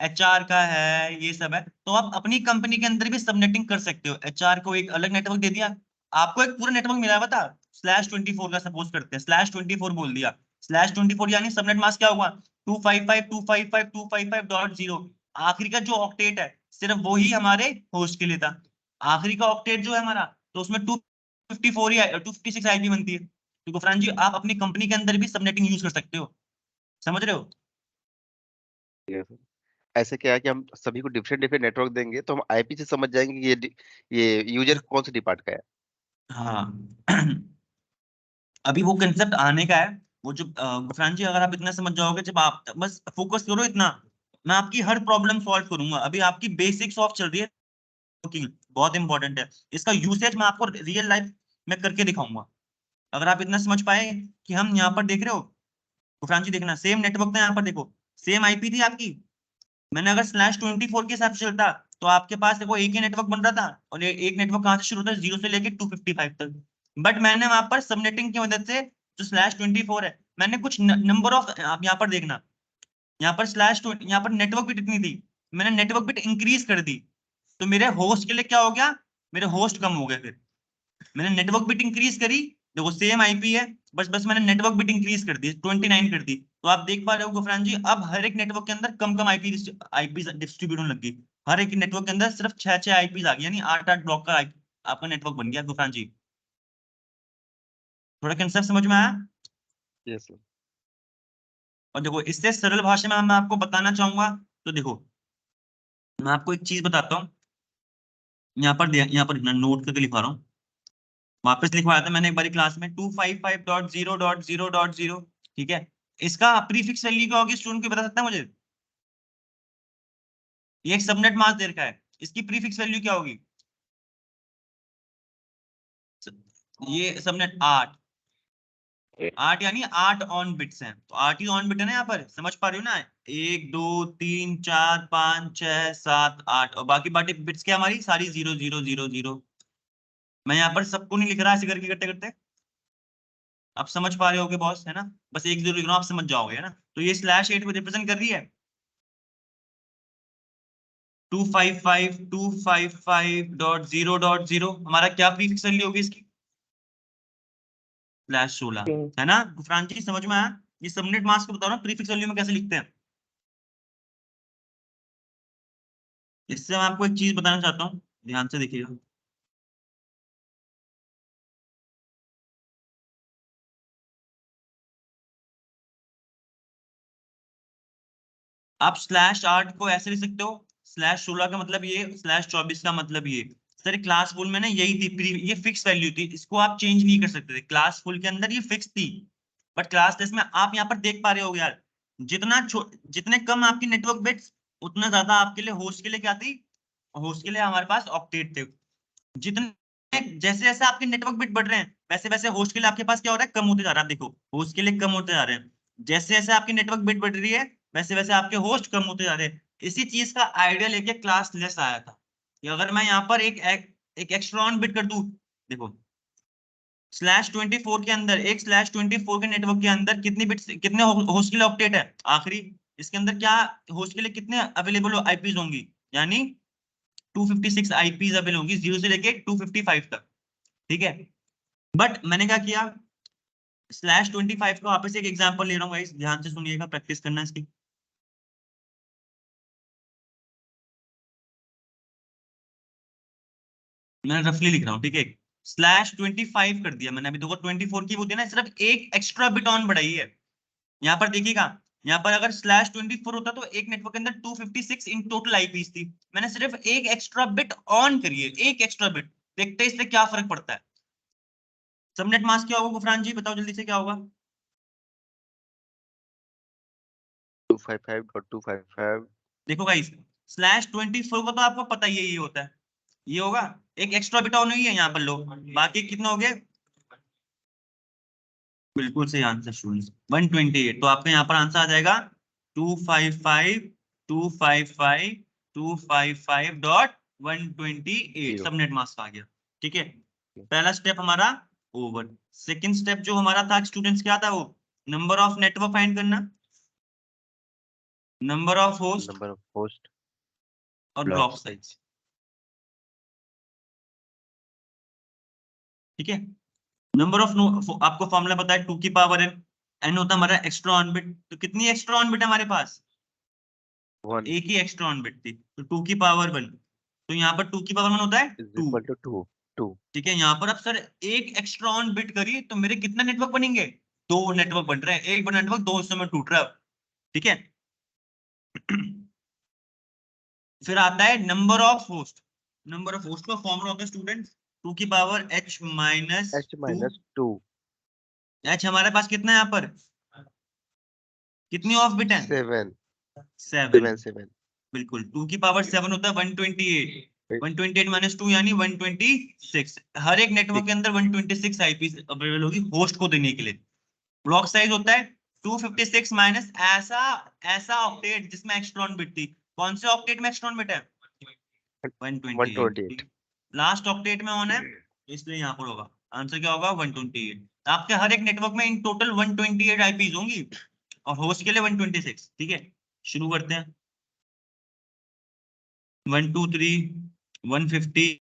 एचआर का है, ये सब है, तो आप अपनी कंपनी के अंदर भी सबनेटिंग कर सकते हो। एचआर को एक अलग नेटवर्क दे दिया, आपको एक पूरा नेटवर्क मिला हुआ था /24 का, सपोज करते हैं /24 बोल दिया। /24 यानी सबनेट मास्क क्या हुआ, 255.255.255.0। आखिरी का जो ऑक्टेट है सिर्फ वो ही हमारे होस्ट के लिए था, आखिरी का ऑक्टेट जो है हमारा, तो उसमें 254 ही 256 आईपी बनती है। तो गुफरान जी आप अपनी कंपनी के अंदर भी सबनेटिंग यूज कर सकते हो, समझ रहे हो। ठीक है सर। ऐसे क्या है कि हम सभी को डिफरेंट डिफरेंट नेटवर्क देंगे तो हम आईपी से समझ जाएंगे कि ये यूजर कौन से डिपार्ट का है। हाँ अभी वो कंसेप्ट आने का है। वो जो गुफरान जी अगर आप इतना समझ जाओगे, जब आप बस फोकस करो इतना, मैं आपकी हर प्रॉब्लम सॉल्व करूंगा। अभी आपकी बेसिक्स ऑफ चल रही है, कुकिंग बहुत इंपॉर्टेंट है, इसका यूसेज मैं आपको रियल लाइफ में करके दिखाऊंगा। अगर आप इतना समझ पाए कि हम यहाँ पर देख रहे हो गुफरान जी, देखना सेम नेटवर्क था, यहाँ पर देखो सेम आईपी थी आपकी। मैंने अगर /24 के हिसाब से चलता तो आपके पास देखो एक ही नेटवर्क बन रहा था, और एक नेटवर्क कहाँ से शुरू होता है, 0 से लेके 255 तक। बट मैंने वहां पर सबनेटिंग की मदद से, जो /24 है, मैंने कुछ नंबर ऑफ, आप यहाँ पर देखना, यहाँ पर यहाँ पर नेटवर्क बिट इतनी थी, मैंने नेटवर्क बिट इंक्रीज कर दी, तो मेरे होस्ट के लिए क्या हो गया, मेरे होस्ट कम हो गए। फिर मैंने नेटवर्क बिट इंक्रीज करी, देखो सेम आईपी है, बस बस मैंने नेटवर्क बिट इंक्रीज कर दी, 29 कर दी। तो आप देख पा रहे हो गुफरान जी, अब हर एक नेटवर्क के अंदर कम कम आईपी डिस्ट्रीब्यूट होने लग गई। हर एक नेटवर्क के अंदर सिर्फ 6 आईपी आ गई, यानी 8 ब्लॉक का आपका नेटवर्क बन गया गुफरान जी। थोड़ा कंसेप्ट समझ में आया। Yes sir. और देखो इससे सरल भाषा में मैं आपको बताना चाहूंगा, तो देखो मैं आपको एक चीज बताता हूँ। यहाँ पर नोट करके लिखवा रहा हूँ, वापस लिखवाया था मैंने एक बारी क्लास में, 255.0.0.0, ठीक है। इसका प्रीफिक्स वैल्यू क्या होगी, स्टूडेंट को बता सकता है मुझे? ये एक सबनेट मास्क दे रखा है, इसकी प्रीफिक्स वैल्यू क्या होगी? ये सबनेट 8, 8 यानी 8 ऑन बिट्स हैं, तो 8 ही ऑन बिट है ना यहाँ पर, समझ पा रहे हो ना? 1 2 3 4 5 6 7 8, और बाकी बाकी बिट्स क्या हमारी सारी 0 0 0 0। मैं यहाँ पर सबको नहीं लिख रहा ऐसे करके करते करते, आप समझ पा रहे होगे बॉस, है ना? बस 1 0 लिख रहा हूँ, आप समझ जाओगे, है ना? तो ये /8 को रिप्रेजेंट कर रही है 255.255.0.0। हमारा क्या प्रीफिक्स वैल्यू होगी इसकी? /16, है ना गुफरान जी, समझ में आया? ये सबनेट मास्क को बताओ ना प्रीफिक्स वैल्यू में कैसे लिखते हैं। इससे मैं आपको एक चीज बताना चाहता हूँ, ध्यान से देखिएगा। आप /8 को ऐसे लिख सकते हो, /16 का मतलब ये, /24 का मतलब ये। सर क्लास फुल में ना यही थी, ये फिक्स वैल्यू थी, इसको आप चेंज नहीं कर सकते थे, क्लास फुल के अंदर ये फिक्स थी। बट क्लास टेस्ट में आप यहाँ पर देख पा रहे हो यार, जितने कम आपकी नेटवर्क बिट्स, उतना ज्यादा आपके लिए होस्ट के लिए क्या थी, होस्ट के लिए हमारे पास ऑक्टेट थे। जितने जैसे जैसे आपके नेटवर्क बिट बढ़ रहे हैं वैसे वैसे होस्ट के लिए आपके पास क्या हो रहा है, कम होते जा रहा है। देखो होस्ट के लिए कम होते जा रहे हैं, जैसे जैसे आपकी नेटवर्क बिट बढ़ रही है वैसे वैसे आपके होस्ट कम होते जा रहे हैं। इसी चीज का आइडिया लेके क्लास लेस आया था कि अगर मैं यहाँ पर एक एक्स्ट्रा बिट कर दूं, देखो /24 के अंदर, एक /24 के नेटवर्क के अंदर कितनी बिट्स, कितने होस्ट के लिए ऑक्टेट है आखिरी, इसके अंदर क्या होस्ट के लिए कितने अवेलेबल आईपीज होंगी, यानी 256 आईपीज अवेलेबल होंगी 0 से लेके 255 तक। ठीक है, बट मैंने क्या किया, /25 को वापस एक एग्जांपल ले रहा हूँ गाइस, ध्यान से सुनिएगा, प्रैक्टिस करना इसकी। मैं रफली लिख रहा हूँ, ठीक है। /25 कर दिया मैंने, अभी देखो 24 की वो थी ना, सिर्फ एक एक्स्ट्रा बिट ऑन बढ़ाई है। यहाँ पर देखिएगा, यहाँ पर अगर /24 होता तो एक नेटवर्क के अंदर 256 इन टोटल आईपीस थी, मैंने सिर्फ एक एक्स्ट्रा बिट ऑन करी है, एक एक्स्ट्रा बिट। देखते हैं इससे क्या फर्क पड़ता है। सबनेट मास्क क्या होगा गुफरान जी, बताओ जल्दी से क्या होगा। 255.255। देखो गाइस, /24 का तो आपको पता ही है, ये होता है, ये होगा, एक एक्स्ट्रा बिट ऑन हुई है यहाँ पर, लो बाकी कितना हो गया। बिल्कुल सही आंसर स्टूडेंट्स, 128। तो आपका यहाँ पर आंसर आ जाएगा 255.255.128 0। सबनेट मास्क आ गया। ठीक है, पहला स्टेप हमारा ओवर। सेकंड स्टेप जो हमारा था स्टूडेंट्स, क्या था वो, नंबर ऑफ नेटवर्क फाइंड करना, number of host number of host और प्लस ब्लॉक साइज। ठीक है, नंबर ऑफ, आपको फॉर्मूला पता है 2 की पावर n होता है हमारा एक्स्ट्रा ऑन बिट। तो कितनी एक्स्ट्रा ऑन बिट है हमारे पास, 1 एक ही एक्स्ट्रा ऑन बिट थी, तो 2 की पावर 1। तो यहाँ पर 2 की पावर 1 होता है इज 2। Equal to 2। ठीक है, यहाँ पर अब सर एक एक्स्ट्रा ऑन बिट करिए तो मेरे कितना नेटवर्क बनेंगे, 2 नेटवर्क बन रहे हैं, एक बड़ा नेटवर्क 2 हिस्सों में टूट रहा है। ठीक है, फिर आता है number of host. Number of host का फॉर्मूला होता है स्टूडेंट 2 की power h minus h minus 2 h हमारे पास कितना है यहाँ पर, कितनी ऑफ बिट है, 7 7। 7 7। बिल्कुल, 2 की पावर 7 होता है 128, 128 माइनस 2 यानी 126। हर एक नेटवर्क के अंदर 126 आईपी अवेलेबल होगी होस्ट को देने के लिए। ब्लॉक साइज होता है 256 माइनस ऐसा ऐसा ऑक्टेट जिसमें एक्स्ट्रॉन बिट थी। कौन से ऑक्टेट में एक्स्ट्रॉन बिट है, 128। 128। लास्ट ऑक्टेट में ऑन है, इसलिए यहाँ पर होगा आंसर क्या होगा 128। आपके हर एक नेटवर्क में इन टोटल 128 आईपीज होंगी और होस्ट के लिए 126। ठीक है, शुरू करते हैं। 1 2 3 150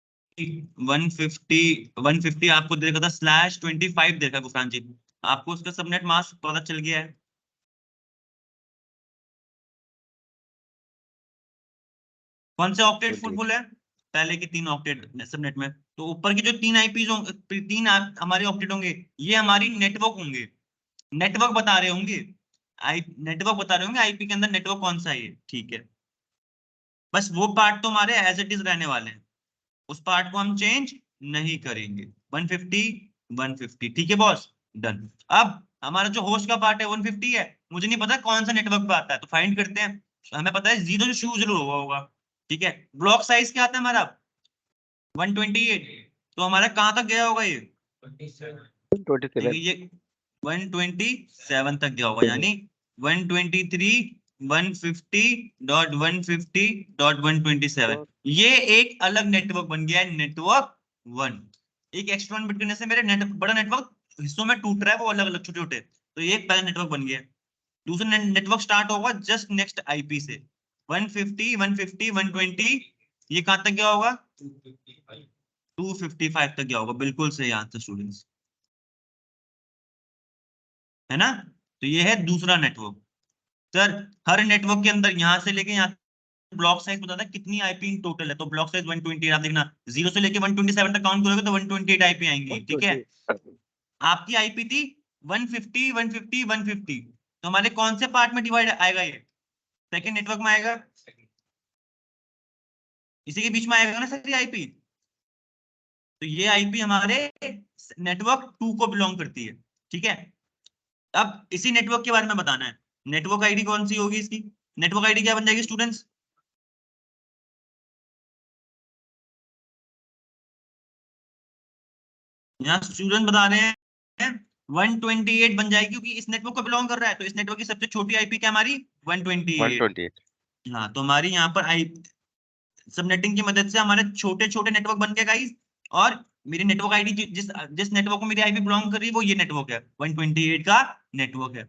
150 आपको देखा था, /25 देखा गुफरान जी, आपको उसका सबनेट मास्क पता चल गया है। कौन से ऑक्टेट फुल है, पहले की 3 ऑक्टेट सबनेट में। तो ऊपर की जो 3 आईपीज होंगे, 3 हमारे ऑक्टेट होंगे, ये हमारी नेटवर्क होंगे, नेटवर्क बता रहे होंगे, नेटवर्क बता रहे होंगे आईपी के अंदर नेटवर्क कौन सा है ये। ठीक है, बस वो पार्ट तो हमारे एज इट इज रहने वाले हैं, उस पार्ट को हम चेंज नहीं करेंगे। 150 150, ठीक है बॉस, डन। अब हमारा जो होस्ट का पार्ट है 150 है, मुझे नहीं पता कौन सा नेटवर्क पे आता है, तो फाइंड करते हैं। हमें पता है 0 जो जरूर हुआ होगा। ठीक है, ब्लॉक साइज क्या आता है हमारा 128, तो हमारा कहाँ तक गया होगा ये, ठीक है, 27। ये 127 तक गया होगा, यानी 123 150.150.127। ये एक अलग नेटवर्क बन गया है, नेटवर्क 1। एक एक्स्ट्रा बिट करने से मेरे बड़ा नेटवर्क हिस्सों में टूट रहा है, वो अलग अलग छोटे छोटे, तो ये एक पहला नेटवर्क बन गया। दूसरा नेटवर्क स्टार्ट होगा जस्ट नेक्स्ट आईपी से, 150 150 120, ये कहां तक गया होगा 255 तक गया होगा। बिल्कुल सही आंसर स्टूडेंट्स, है ना। तो ये है दूसरा नेटवर्क। सर हर नेटवर्क के अंदर यहाँ से लेके यहाँ ब्लॉक साइज बताता है कितनी आईपी इन टोटल है, तो ब्लॉक साइज 128। आप देखना 0 से लेके 127 तक काउंट करोगे तो 128 आईपी आएंगी। ठीक है, आपकी आईपी थी 150 150 150, तो हमारे कौन से पार्ट में डिवाइड आएगा ये, सेकंड नेटवर्क में आएगा, इसी के बीच में आएगा ना सर आईपी। तो ये आईपी हमारे नेटवर्क 2 को बिलोंग करती है। ठीक है, अब इसी नेटवर्क के बारे में बताना है, नेटवर्क आईडी कौन सी होगी इसकी, नेटवर्क आईडी क्या बन जाएगी स्टूडेंट्स, यहाँ स्टूडेंट बता रहे हैं 128 बन जाएगी क्योंकि इस नेटवर्क को बिलोंग कर रहा है, तो इस नेटवर्क की सबसे छोटी आईपी क्या हमारी 128। 128। हाँ, तो हमारी यहाँ पर आई सबनेटिंग की मदद से हमारे छोटे छोटे नेटवर्क बन गए गाइस। और मेरी नेटवर्क आईडी जिस जिस नेटवर्क को मेरी आईपी बिलोंग कर रही है वो ये नेटवर्क है, 128 का नेटवर्क है।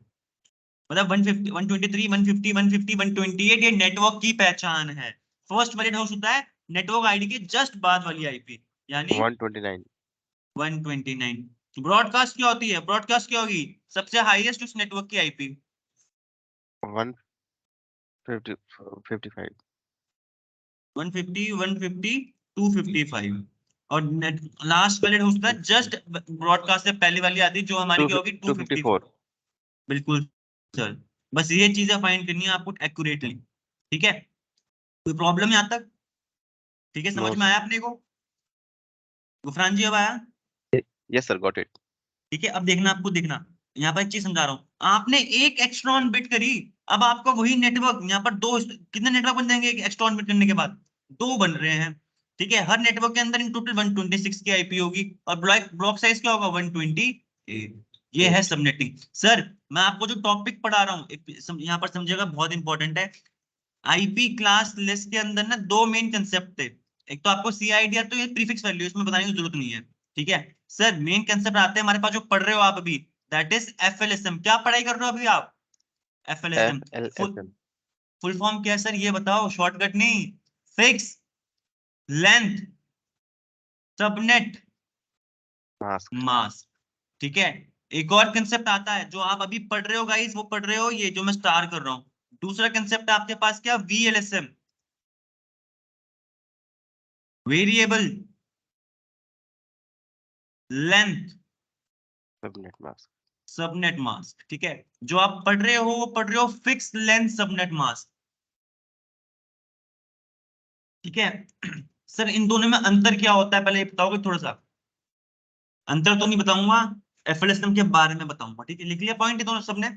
मतलब 150 123 150 150 128 ये नेटवर्क की पहचान है। फर्स्ट वैलिड हाउस होता है नेटवर्क आईडी के जस्ट बाद वाली आईपी, यानी 129। 129। ब्रॉडकास्ट क्या होती है? ब्रॉडकास्ट क्या होगी? सबसे हाईएस्ट उस नेटवर्क की आईपी। 150 55। 150 150 255। और लास्ट वैलिड होता है जस्ट ब्रॉडकास्ट से पहले वाली आती है जो हमारी क्या होगी 254। 254। बिल्कुल सर, बस ये चीजें फाइंड करनी है आपको एक्यूरेटली। ठीक है, कोई प्रॉब्लम यहाँ तक? ठीक है, समझ नो में आया अपने को? गुफरान जी अब आया? Yes sir, got it. ठीक है, अब देखना, आपको देखना यहाँ पर एक चीज समझा रहा हूँ। आपने एक एक्स्ट्रॉन बिट करी, अब आपका वही नेटवर्क यहाँ पर दो, कितने नेटवर्क बन जाएंगे एक एक्स्ट्रॉन बिट करने के बाद? दो बन रहे हैं। ठीक है, हर नेटवर्क के अंदर इन टोटल 126 की आईपी होगी और ब्लॉक साइज क्या होगा 128। ये है सबनेटिंग। सर मैं आपको जो टॉपिक पढ़ा रहा हूँ यहाँ पर समझिएगा, बहुत इंपॉर्टेंट है। आईपी क्लास लिस्ट के अंदर ना दो मेन कंसेप्ट थे। एक तो आपको सीआईडी, तो ये प्रीफिक्स वैल्यू, इसमें बताने की जरूरत नहीं है। ठीक है सर, मेन कंसेप्ट आते हैं हमारे पास जो पढ़ रहे हो आप अभी, दैट इज एफएलएसएम। क्या पढ़ाई कर रहे हो अभी आप? FLSM. Full FLSM। Full form क्या है सर, ये बताओ, शॉर्टकट नहीं। Fix length subnet mask. Mask. ठीक है, एक और कंसेप्ट आता है जो आप अभी पढ़ रहे हो गाइस, वो पढ़ रहे हो ये जो मैं स्टार कर रहा हूं। दूसरा कंसेप्ट है आपके पास क्या? VLSM, variable length subnet mask. Subnet mask. ठीक है, जो आप पढ़ रहे हो वो पढ़ रहे हो फिक्स लेंथ सबनेट मास्क। ठीक है सर, इन दोनों में अंतर क्या होता है पहले ये बताओगे थोड़ा सा? अंतर तो नहीं बताऊंगा, एफएलएसएम के बारे में बताऊंगा। ठीक है, लिख लिया पॉइंट ये दोनों सबने?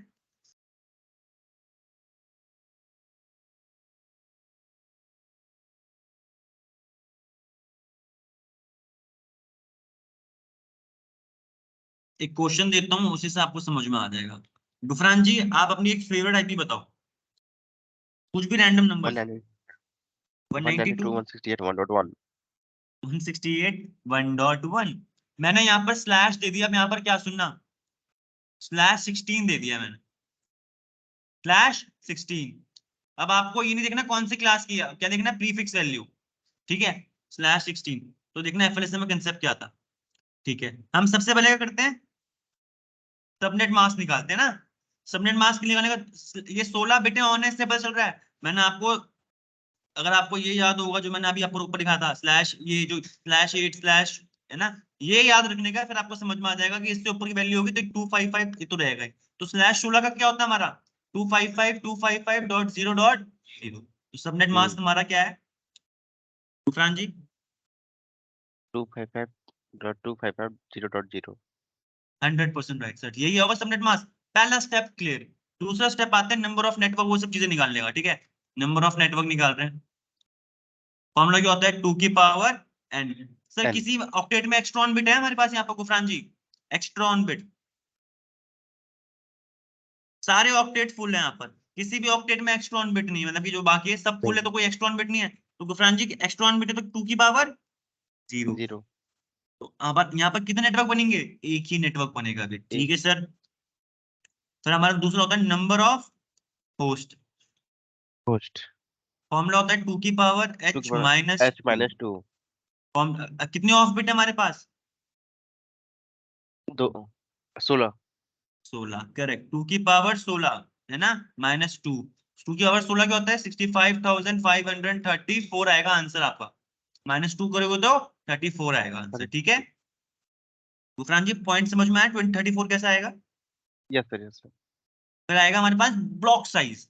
एक क्वेश्चन देता हूँ, उसी से आपको समझ में आ जाएगा। गुफरान जी, आप अपनी एक फेवरेट आईपी बताओ, कुछ भी रैंडम नंबर। 192 192 168 1.1। 168 1.1। मैंने यहाँ पर स्लैश दे दिया, अब यहाँ पर क्या सुनना, /16 दे दिया मैंने, /16। अब आपको ये नहीं देखना कौन सी क्लास की है, क्या देखना? Prefix value. ठीक है, /16। तो देखना एफएलएसएम में कंसेप्ट क्या था। ठीक है, हम सबसे पहले क्या करते हैं? सबनेट मास्क निकालते हैं ना। सबनेट मास्क निकालने का ये 16 बिटें ऑन है, इससे पता चल रहा है। मैंने आपको, अगर आपको ये याद होगा जो मैंने अभी आपको ऊपर लिखा था स्लैश, ये जो /8 स्लैश है ना, ये याद रखने का, फिर आपको समझ में आ जाएगा कि इससे ऊपर की वैल्यू होगी तो 255 ये तो रहेगा ही। तो /16 का क्या होता है हमारा? 255.255.0.0। तो सबनेट मास्क हमारा क्या है गुफरान जी? 255.255.0.0। 100% राइट सर, यही होगा सबनेट मास्क। पहला स्टेप क्लियर। दूसरा स्टेप आते हैं नंबर ऑफ नेटवर्क, वो सब चीजें निकालने का। ठीक है, नंबर ऑफ नेटवर्क निकाल रहे हैं। फॉर्मूला क्या होता है? 2 की पावर n। Sir N। किसी ऑक्टेट में एक्स्ट्रॉन बिट है हमारे पास यहाँ पर गुफरान जी? एक्स्ट्रॉन बिट सारे ऑक्टेट फुल है यहाँ पर, किसी भी ऑक्टेट में एक्स्ट्रॉन बिट नहीं है, मतलब कि जो बाकी है सब फुल है, तो कोई एक्स्ट्रॉन बिट नहीं है। तो गुफरान जी एक्स्ट्रॉन बिट है तो 2 की पावर 0। 0। तो अब यहाँ पर कितने नेटवर्क बनेंगे? एक ही नेटवर्क बनेगा अभी। ठीक है सर। फिर हमारा दूसरा होता है number of host. Host. Formula होता है 2 की पावर 2 h की पावर माइनस h 2। -2। कितने ऑफ बिट है हमारे पास? 2 16। 16, करेक्ट। 2 की पावर 16 है ना, -2। 2 की पावर 16 क्या होता है? 65,534 आएगा आंसर आपका। -2 करोगे तो 34 आएगा आंसर। ठीक है गुफरान जी, पॉइंट समझ में आया? 34 कैसा आएगा? Yes sir, yes sir. फिर आएगा हमारे पास ब्लॉक साइज।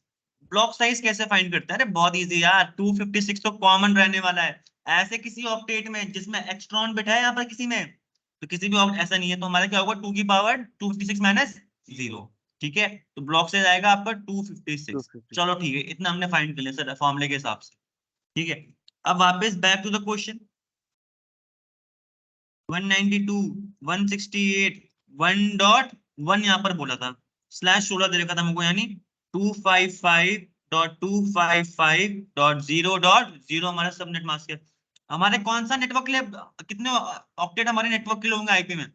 ब्लॉक साइज कैसे फाइंड करते हैं? अरे बहुत इजी यार, 256 तो कॉमन रहने वाला है। ऐसे किसी ऑक्टेट में जिसमें एक्स्ट्रॉन बिट है यहाँ पर किसी में, तो किसी भी ऐसा नहीं है, तो हमारा क्या होगा? 2 की पावर 256 माइनस 0। ठीक है, तो ब्लॉक साइज आएगा आपका 256। 256। चलो ठीक है, इतना हमने फाइंड कर लिया सर फॉर्मूले के हिसाब से। ठीक है, अब वापस बैक टू द क्वेश्चन। 192 168 1.1 यहाँ पर बोला था, /16 दे रखा था हमको, यानी 255.255.0.0 हमारा सबनेट मास्क है। हमारे कौन सा नेटवर्क के लिए कितने ऑक्टेट हमारे नेटवर्क के लिए होंगे आईपी में?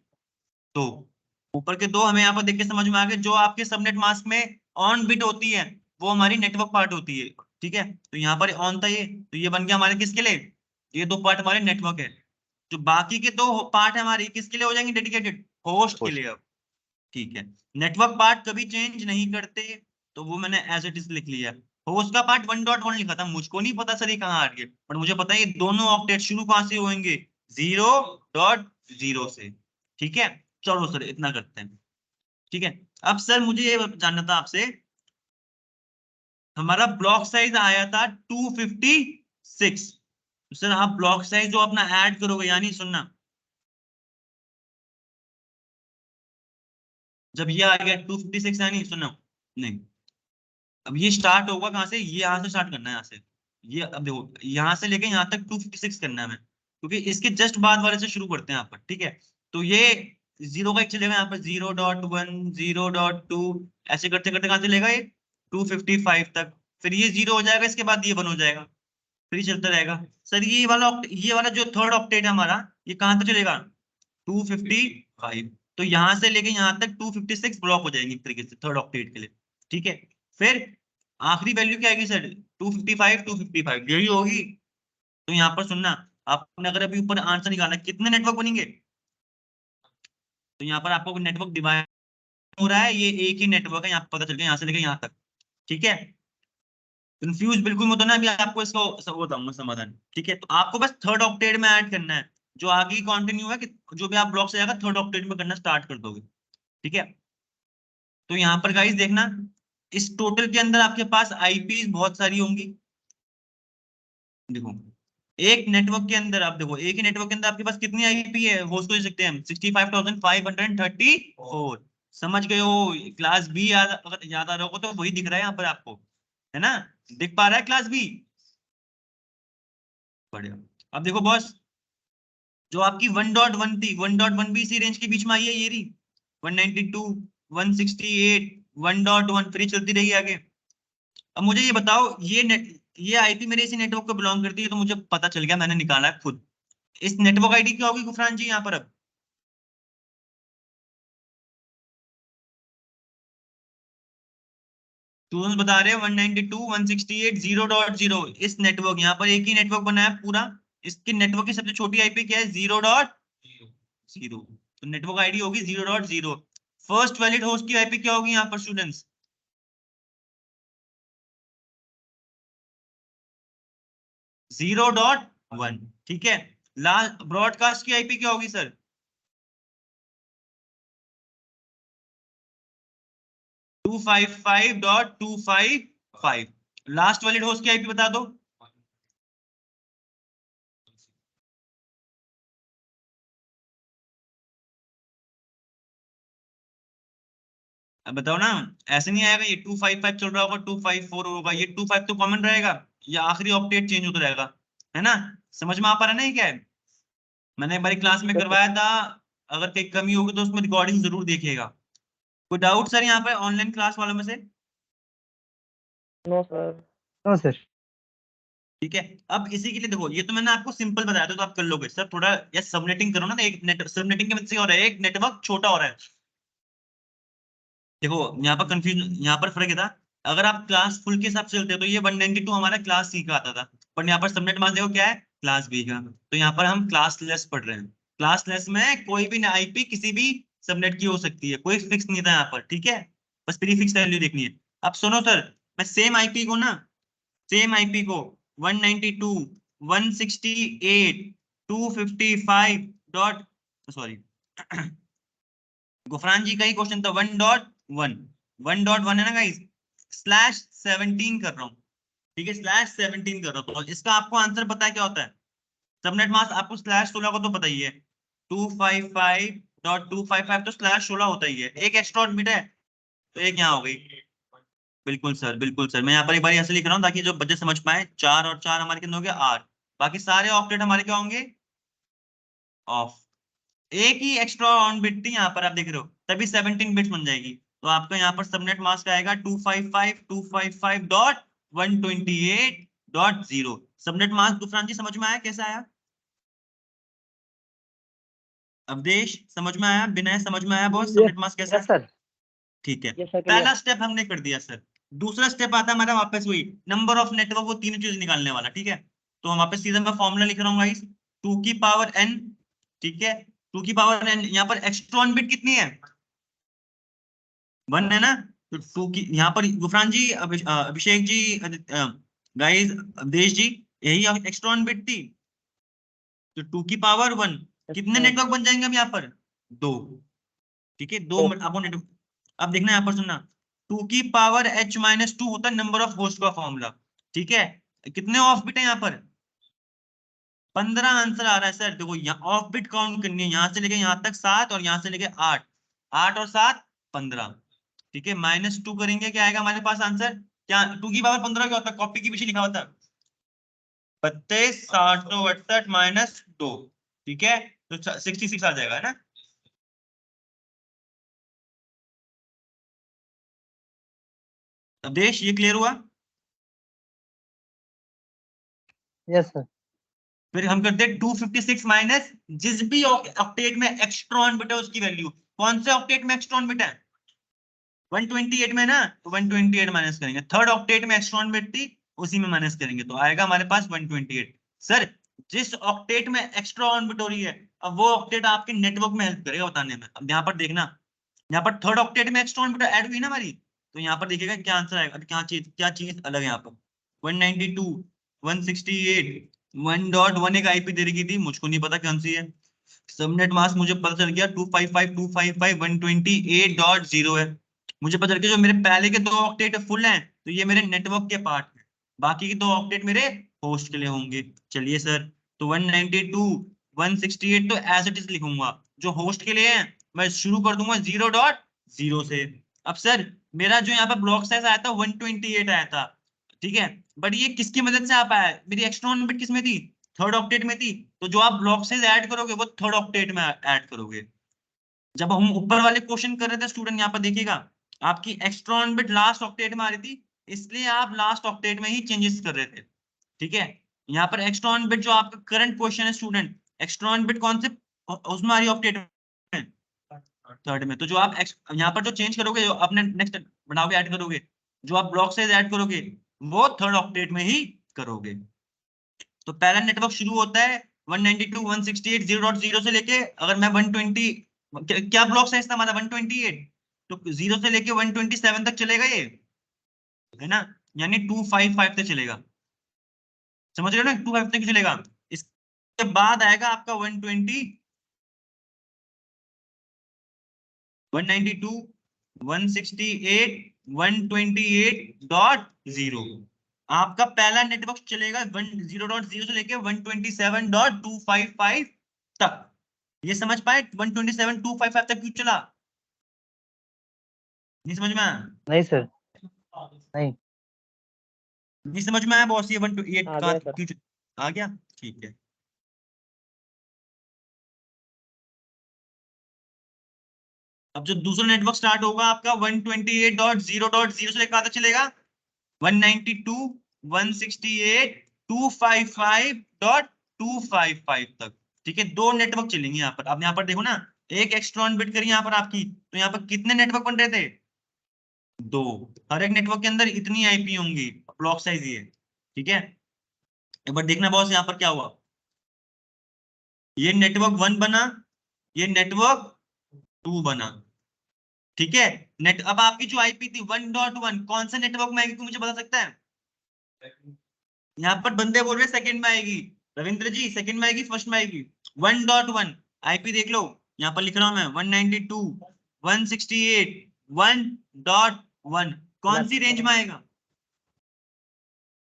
तो ऊपर के दो हमें यहाँ पर देख के समझ में आ गए। जो आपके सबनेट मास्क में ऑन बिट होती है वो हमारी नेटवर्क पार्ट होती है, ठीक है। तो यहाँ पर ऑन था ये, तो ये बन गया हमारे किसके लिए? ये दो पार्ट हमारे नेटवर्क है। जो बाकी के दो पार्ट है हमारे किसके लिए हो जाएंगे? डेडिकेटेड होस्ट के लिए। अब ठीक है, नेटवर्क पार्ट कभी चेंज नहीं करते, तो वो मैंने एज इट इज लिख लिया। होस्ट का पार्ट 1.1 लिखा था, मुझको नहीं पता सर ये कहाँ आ रही है, पर मुझे पता है ये दोनों ऑक्टेट शुरू कहाँ से होंगे? 0.0 से, ठीक है। चलो सर इतना करते हैं, ठीक है। अब सर मुझे ये जानना था आपसे, हमारा ब्लॉक साइज आया था 256। तो सर आप ब्लॉक साइज जो अपना ऐड करोगे, यानी सुनना, जब ये आ गया 256, यानी सुनो नहीं, अब ये स्टार्ट होगा कहाँ से? ये यहाँ से स्टार्ट करना है, यहाँ से। ये अब देखो यहाँ से लेके यहाँ तक 256 करना है हमें, क्योंकि इसके जस्ट बाद वाले से शुरू करते हैं यहाँ पर, ठीक है। तो ये 0 का एक चलेगा यहाँ पर, 0.1 0.2 ऐसे करते करते कहाँ चलेगा ये? 255 तक। फिर ये 0 हो जाएगा, इसके बाद ये 1 हो जाएगा, फिर ये चलता रहेगा। सर ये वाला जो थर्ड ऑक्टेट है हमारा, ये कहाँ तक चलेगा? 255। तो यहाँ से लेके यहाँ तक 256 ब्लॉक हो जाएंगे एक तरीके से थर्ड ऑक्टेट के लिए, ठीक है। फिर आखिरी वैल्यू क्या आएगी सर? 255 यही होगी। तो यहाँ पर सुनना, आपने अगर अभी ऊपर आंसर निकाला कितने नेटवर्क बनेंगे, तो यहाँ पर आपको नेटवर्क डिवाइड हो रहा है, ये एक ही नेटवर्क है, यहाँ पता चल गया यहाँ से लेके यहाँ तक, ठीक है। कंफ्यूज बिल्कुल मत होना, अभी आपको इसका बताऊंगा समाधान, ठीक है। तो आपको बस थर्ड ऑक्टेट में ऐड करना है, जो आगे कंटिन्यू है कि जो भी आप ब्लॉक से जाएगा थर्ड ऑक्टेट में करना स्टार्ट कर दोगे, ठीक है। तो यहाँ पर गाइस देखना, इस टोटल के अंदर आपके पास आईपी बहुत सारी होंगी। देखो एक नेटवर्क के अंदर, आप देखो एक ही नेटवर्क के अंदर आपके पास कितनी आईपी है, होस्ट को दे सकते हैं हम 65,534। समझ गए हो? क्लास बी याद, अगर याद आ रहा होगा तो वही दिख रहा है यहाँ पर आपको, है ना? दिख पा रहा है क्लास बी? बढ़िया। अब देखो बॉस, जो आपकी 1.1 थी, 1.1 भी इसी रेंज के बीच में आई है, ये रही 192 168 1.1, फिर चलती रही आगे। अब मुझे ये बताओ, ये आईपी मेरे इसी नेटवर्क को बिलोंग करती है, तो मुझे पता चल गया, मैंने निकाला है खुद। इस नेटवर्क आईडी क्या होगी गुफरान जी यहाँ पर? अब स्टूडेंट्स बता रहे हैं 192 168 0.0। इस नेटवर्क, यहाँ पर एक ही नेटवर्क बना है पूरा, इसकी नेटवर्क की सबसे छोटी आईपी क्या है? 0.0। तो नेटवर्क आईडी होगी 0.0। फर्स्ट वैलिड होस्ट की आईपी क्या होगी यहाँ पर स्टूडेंट्स? 0.1, ठीक है। लास्ट ब्रॉडकास्ट की आईपी क्या होगी सर? 255.255। लास्ट वैलिड होस्ट की आईपी बता दो। अब बताओ ना, ऐसे नहीं आएगा ये 255 चल रहा होगा 254 होगा, ये 25 तो कॉमन रहेगा, ये आखिरी ऑक्टेट चेंज होता रहेगा, है ना? समझ में आ पा रहा है ना ये क्या है? मैंने एक बार क्लास में करवाया था, अगर कहीं कमी होगी तो उसमें रिकॉर्डिंग जरूर देखिएगा। कोई डाउट सर यहाँ पे ऑनलाइन क्लास वालों में से? No sir. No sir. ठीक है। अब इसी के लिए देखो, ये तो मैंने आपको सिंपल बताया था, तो आप कर लोगे सर। थोड़ा या सबनेटिंग करो ना, तो एक नेट सबनेटिंग के वजह से हो रहा है, एक नेटवर्क छोटा हो रहा है। देखो यहाँ पर कंफ्यूजन, यहाँ पर फर्क था, अगर आप क्लास फुल के हिसाब से चलते हो तो ये 192 हमारा क्लास सी का आता था, पर यहाँ पर सबनेट मास्क देखो क्या है? क्लास बी का। तो यहाँ पर हम क्लास लेस पढ़ रहे हैं। क्लास लेस में कोई भी आईपी किसी भी सबनेट की हो सकती है, कोई फिक्स नहीं था यहाँ पर, ठीक है। बस प्रीफिक्स वैल्यू देखनी है। अब सुनो सर, मैं सेम आईपी को ना, सेम आईपी को 192 168 255 डॉट, सॉरी गुफरान जी का ही क्वेश्चन था 1.1 1.1 है ना गाइस, /17 कर रहा हूँ, ठीक है, /17 कर रहा हूँ। तो इसका आपको आंसर पता है क्या होता है? सबनेट मास्क आपको /16 को तो पता ही है, 255.255 तो /16 होता ही है, एक एक्स्ट्रा बिट है, तो एक यहाँ हो गई। बिल्कुल सर, बिल्कुल सर, मैं यहाँ पर एक बार ऐसे लिख रहा हूँ ताकि जो बच्चे समझ पाए। 4 और 4 हमारे कितने हो गए? 8। बाकी सारे ऑक्टेट हमारे क्या होंगे? ऑफ। एक ही एक्स्ट्रा ऑन बिट थी यहाँ पर, आप देख रहे हो, तभी 17 बिट्स बन जाएगी। तो आपका यहाँ पर सबनेट मास्क आएगा 255.128.0। सबनेट मास्क गुफरान जी समझ में आया कैसा आया? अवधेश समझ में आया? विनय समझ में आया बॉस सबनेट मास्क कैसा है? सर। ठीक है, यस सर, पहला स्टेप हमने कर दिया सर। दूसरा स्टेप आता है हमारा वापस वही नंबर ऑफ नेटवर्क, वो तीनों चीज निकालने वाला। ठीक है, तो हम वापस सीधा मैं फॉर्मूला लिख रहा हूँ गाइस, 2 की पावर n। ठीक है, 2 की पावर n, यहाँ पर एक्स्ट्रॉन बिट कितनी है? 1 है ना। तो 2 की यहाँ पर गुफरान जी, अभिषेक जी, गाइस, अवधेश जी, यही एक्स्ट्रॉन बिट थी। तो 2 की पावर 1, कितने नेटवर्क बन जाएंगे हम यहाँ पर? 2। ठीक है, 2 आपको नेटवर्क। अब देखना यहाँ पर, सुनना, 2 की पावर h-2 होता है नंबर ऑफ होस्ट का फॉर्मूला। ठीक है, कितने ऑफ बिट है यहाँ पर? 15 आंसर आ रहा है सर। देखो यहाँ ऑफ बिट काउंट करनी है, यहाँ से लेके यहाँ तक 7 और यहाँ से लेके 8, 8 और 7 15। ठीक है, -2 करेंगे, क्या आएगा हमारे पास आंसर? क्या 2 की पावर 15 क्या होता है? कॉपी के पीछे लिखा होता है 32 768 -2। ठीक है, तो 66 आ जाएगा, है ना। अवधेश ये क्लियर हुआ? Yes sir. फिर हम करते हैं 256 माइनस जिस भी ऑक्टेट में एक्स्ट्रॉन बिट है उसकी वैल्यू। कौन से ऑक्टेट में एक्स्ट्रॉन बिट है? 128 में ना, तो 128 माइनस करेंगे। थर्ड ऑक्टेट में एक्स्ट्रॉन बिट थी, उसी में माइनस करेंगे, तो आएगा हमारे पास 128। सर जिस ऑक्टेट में एक्स्ट्रा ऑन बिट हो रही है, अब वो ऑक्टेट आपके नेटवर्क में हेल्प करेगा बताने में। अब यहाँ पर देखना, यहाँ पर थर्ड ऑक्टेट में एक्स्ट्रा ऑन बिट ऐड हुई ना हमारी, तो यहाँ पर देखिएगा क्या आंसर आएगा। क्या चीज अलग है यहाँ पर? 192, 168, 1.1 एक आईपी दे रखी थी, मुझको नहीं पता कौन सी है। सबनेट मास्क मुझे पता चल गया 255.255.128.0 है। मुझे पता चल गया जो मेरे पहले के 2 ऑक्टेट फुल हैं, तो ये मेरे नेटवर्क के पार्ट है, बाकी के 2 ऑक्टेट मेरे होस्ट के लिए होंगे। चलिए सर, तो 192, 168 तो एज इट इज लिखूंगा, जो होस्ट के लिए है मैं शुरू कर दूंगा 0.0 से। अब सर मेरा जो यहाँ पर ब्लॉक साइज आया था 128 आया था। ठीक है, बट ये किसकी मदद से आ पाया? मेरी एक्स्ट्रॉन बिट किस में थी? थर्ड ऑक्टेट में थी। तो जो आप ब्लॉक साइज ऐड करोगे वो थर्ड ऑक्टेट में ऐड करोगे। जब हम ऊपर वाले क्वेश्चन कर रहे थे स्टूडेंट, यहाँ पर देखिएगा, आपकी एक्स्ट्रॉन बिट लास्ट ऑक्टेट में आ रही थी, इसलिए आप लास्ट ऑक्टेट में ही चेंजेस कर रहे थे। ठीक है, यहाँ पर एक्स्ट्रॉन बिट जो आपका करंट क्वेश्चन है स्टूडेंट, एक्स्ट्रॉन बिट कौन से उसमें आ रही ऑक्टेट में? थर्ड में। तो जो आप यहाँ पर जो चेंज करोगे, जो अपने नेक्स्ट बनाओगे, ऐड करोगे, जो आप ब्लॉक साइज ऐड करोगे वो थर्ड ऑक्टेट में ही करोगे। तो पहला नेटवर्क शुरू होता है 192, 168, 0.0 से लेके, अगर मैं 120, क्या ब्लॉक साइज था हमारा? 128, तो 0 से लेके 127 तक चलेगा ये, है ना, यानी 255 तक चलेगा। समझ रहे हो ना, 255 तक चलेगा। इसके बाद आएगा आपका 120, 192, 168, 128.0। आपका पहला नेटवर्क चलेगा 0.0 से लेके 127.255 तक। ये समझ पाए 127.255 तक क्यों चला? नहीं समझ में आया? नहीं सर, नहीं। नहीं समझ में आया बॉस? ये 128 आ का गया सर। क्यों आ गया? ठीक है। अब जो दूसरा नेटवर्क स्टार्ट होगा आपका 128.0.0 से लेकर आता चलेगा 192, 168, 255.255 तक। ठीक है, 2 नेटवर्क चलेंगे यहाँ पर। अब यहाँ पर देखो ना, एक एक्स्ट्रॉन बिट करी यहाँ पर आपकी, तो यहाँ पर कितने नेटवर्क बन रहे थे? 2। हर एक नेटवर्क के अंदर इतनी आईपी होंगी, ब्लॉक साइज ये। ठीक है, एक बार देखना बॉस यहाँ पर क्या हुआ। ये नेटवर्क 1 बना, ये नेटवर्क 2 बना। ठीक है, नेट अब आपकी जो आईपी थी 1.1 कौन सा नेटवर्क में आएगी, कोई मुझे बता सकता है? यहाँ पर बंदे बोल रहे हैं सेकंड में आएगी, रविंद्र जी सेकंड में आएगी फर्स्ट में आएगी? 1.1 आईपी देख लो, यहाँ पर लिख रहा हूं मैं 192, 168, 1.1 कौन सी रेंज में आएगा?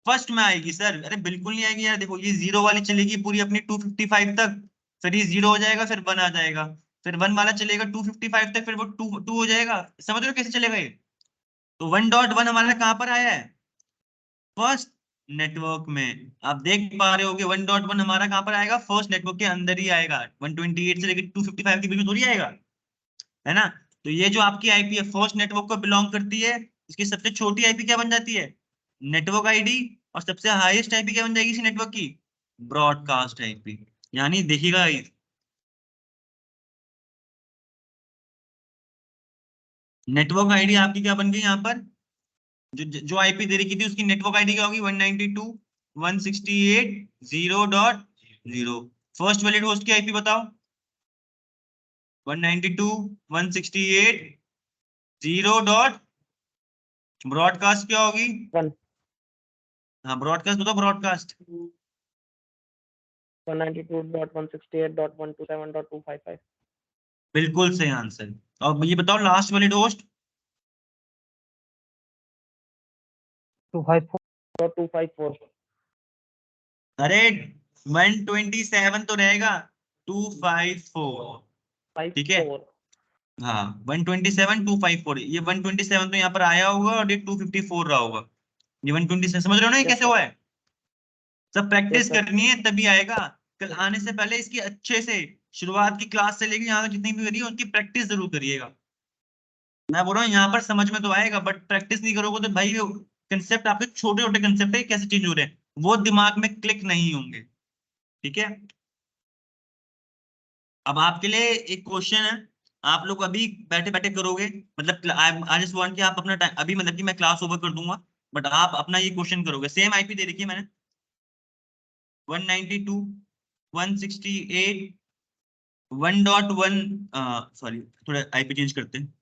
फर्स्ट में आएगी सर। अरे बिल्कुल नहीं आएगी यार, देखो ये 0 वाली चलेगी पूरी अपनी 255 तक, फिर ये 0 हो जाएगा, फिर 1 आ जाएगा, फिर 1 वाला चलेगा 255 तक, फिर वो 2 हो जाएगा। समझ रहे हो कैसे चलेगा ये? तो 1.1 हमारा कहां पर आया है? फर्स्ट नेटवर्क में आप देख पा रहे होगे 1.1 हमारा कहाँ पर आएगा, फर्स्ट नेटवर्क के अंदर ही आएगा, 128 से लेकर 255 के बीच में थोड़ी आएगा, है ना। तो ये जो आपकी आईपी है फर्स्ट नेटवर्क को बिलोंग करती है, इसकी सबसे छोटी आईपी क्या बन जाती है, नेटवर्क आईडी, और सबसे हाईएस्ट आईपी क्या बन जाएगी इसी नेटवर्क की, ब्रॉडकास्ट आईपी। यानी देखिएगा नेटवर्क आईडी आपकी क्या बन गई यहाँ पर, जो आईपी दे रखी थी उसकी नेटवर्क आईडी क्या होगी, 192.168.0.0। फर्स्ट वैलिड होस्ट की आईपी बताओ, 192.168.0. ब्रॉडकास्ट क्या होगी, 1 हाँ ब्रॉडकास्ट बताओ, ब्रॉडकास्ट 192.168.127.255। बिल्कुल सही आंसर। और ये बताओ लास्ट वैलिड होस्ट, 254. अरे 127 तो रहेगा, 254, ठीक है। 54. हाँ 127 254, ये 127 तो यहाँ पर आया होगा और ये 254 रहा होगा, ये 127 समझ रहे हो ना ये Yes, कैसे sir. हुआ है। सब प्रैक्टिस Yes, sir. करनी है तभी आएगा, कल आने से पहले इसकी अच्छे से शुरुआत की क्लास से लेकर यहाँ तक जितनी भी करी है उनकी प्रैक्टिस जरूर करिएगा। मैं बोल रहा हूँ यहाँ पर समझ में तो आएगा, बट प्रैक्टिस नहीं करोगे तो भाई कंसेप्ट आपके छोटे छोटे कंसेप्ट है कैसे चेंज हो रहे हैं वो दिमाग में क्लिक नहीं होंगे, ठीक है। अब आपके लिए एक क्वेश्चन है, आप लोग अभी बैठे बैठे करोगे, मतलब आई जस्ट वांट कि आप अपना टाइम अभी, मतलब कि मैं क्लास ओवर कर दूंगा बट आप अपना ये क्वेश्चन करोगे, सेम आईपी दे रखी है मैंने 192.168 1.1, सॉरी थोड़ा आईपी चेंज करते हैं।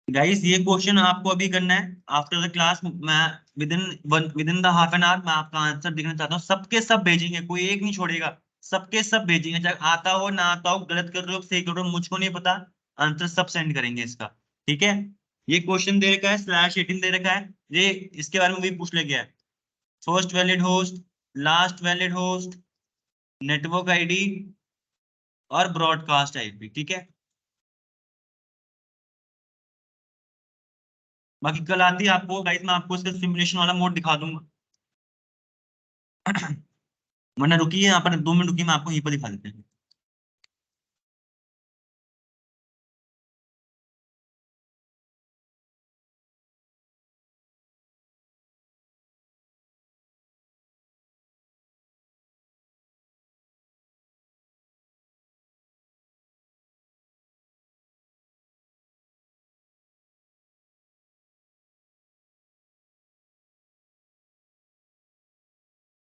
गाइस ये क्वेश्चन आपको अभी करना है आफ्टर द क्लास, मैं with in the half an hour मैं आपका आंसर देखना चाहता हूँ, सबके सब भेजेंगे, कोई एक नहीं छोड़ेगा, सबके सब भेजेंगे, चाहे आता हो ना आता हो, गलत कर रहे हो सही कर रहे हो मुझको नहीं पता, आंसर सब सेंड करेंगे इसका, ठीक है। ये क्वेश्चन दे रखा है /18 दे रखा है, ये इसके बारे में भी पूछ ले गया है, first valid host, last valid host, network ID और ब्रॉडकास्ट आईपी, ठीक है। बाकी कल आती है आपको गाइस, मैं आपको इसका सिमुलेशन वाला मोड दिखा दूंगा। वरना रुकिए यहाँ पर 2 मिनट रुकिए, मैं आपको यहीं पर दिखा देते हैं।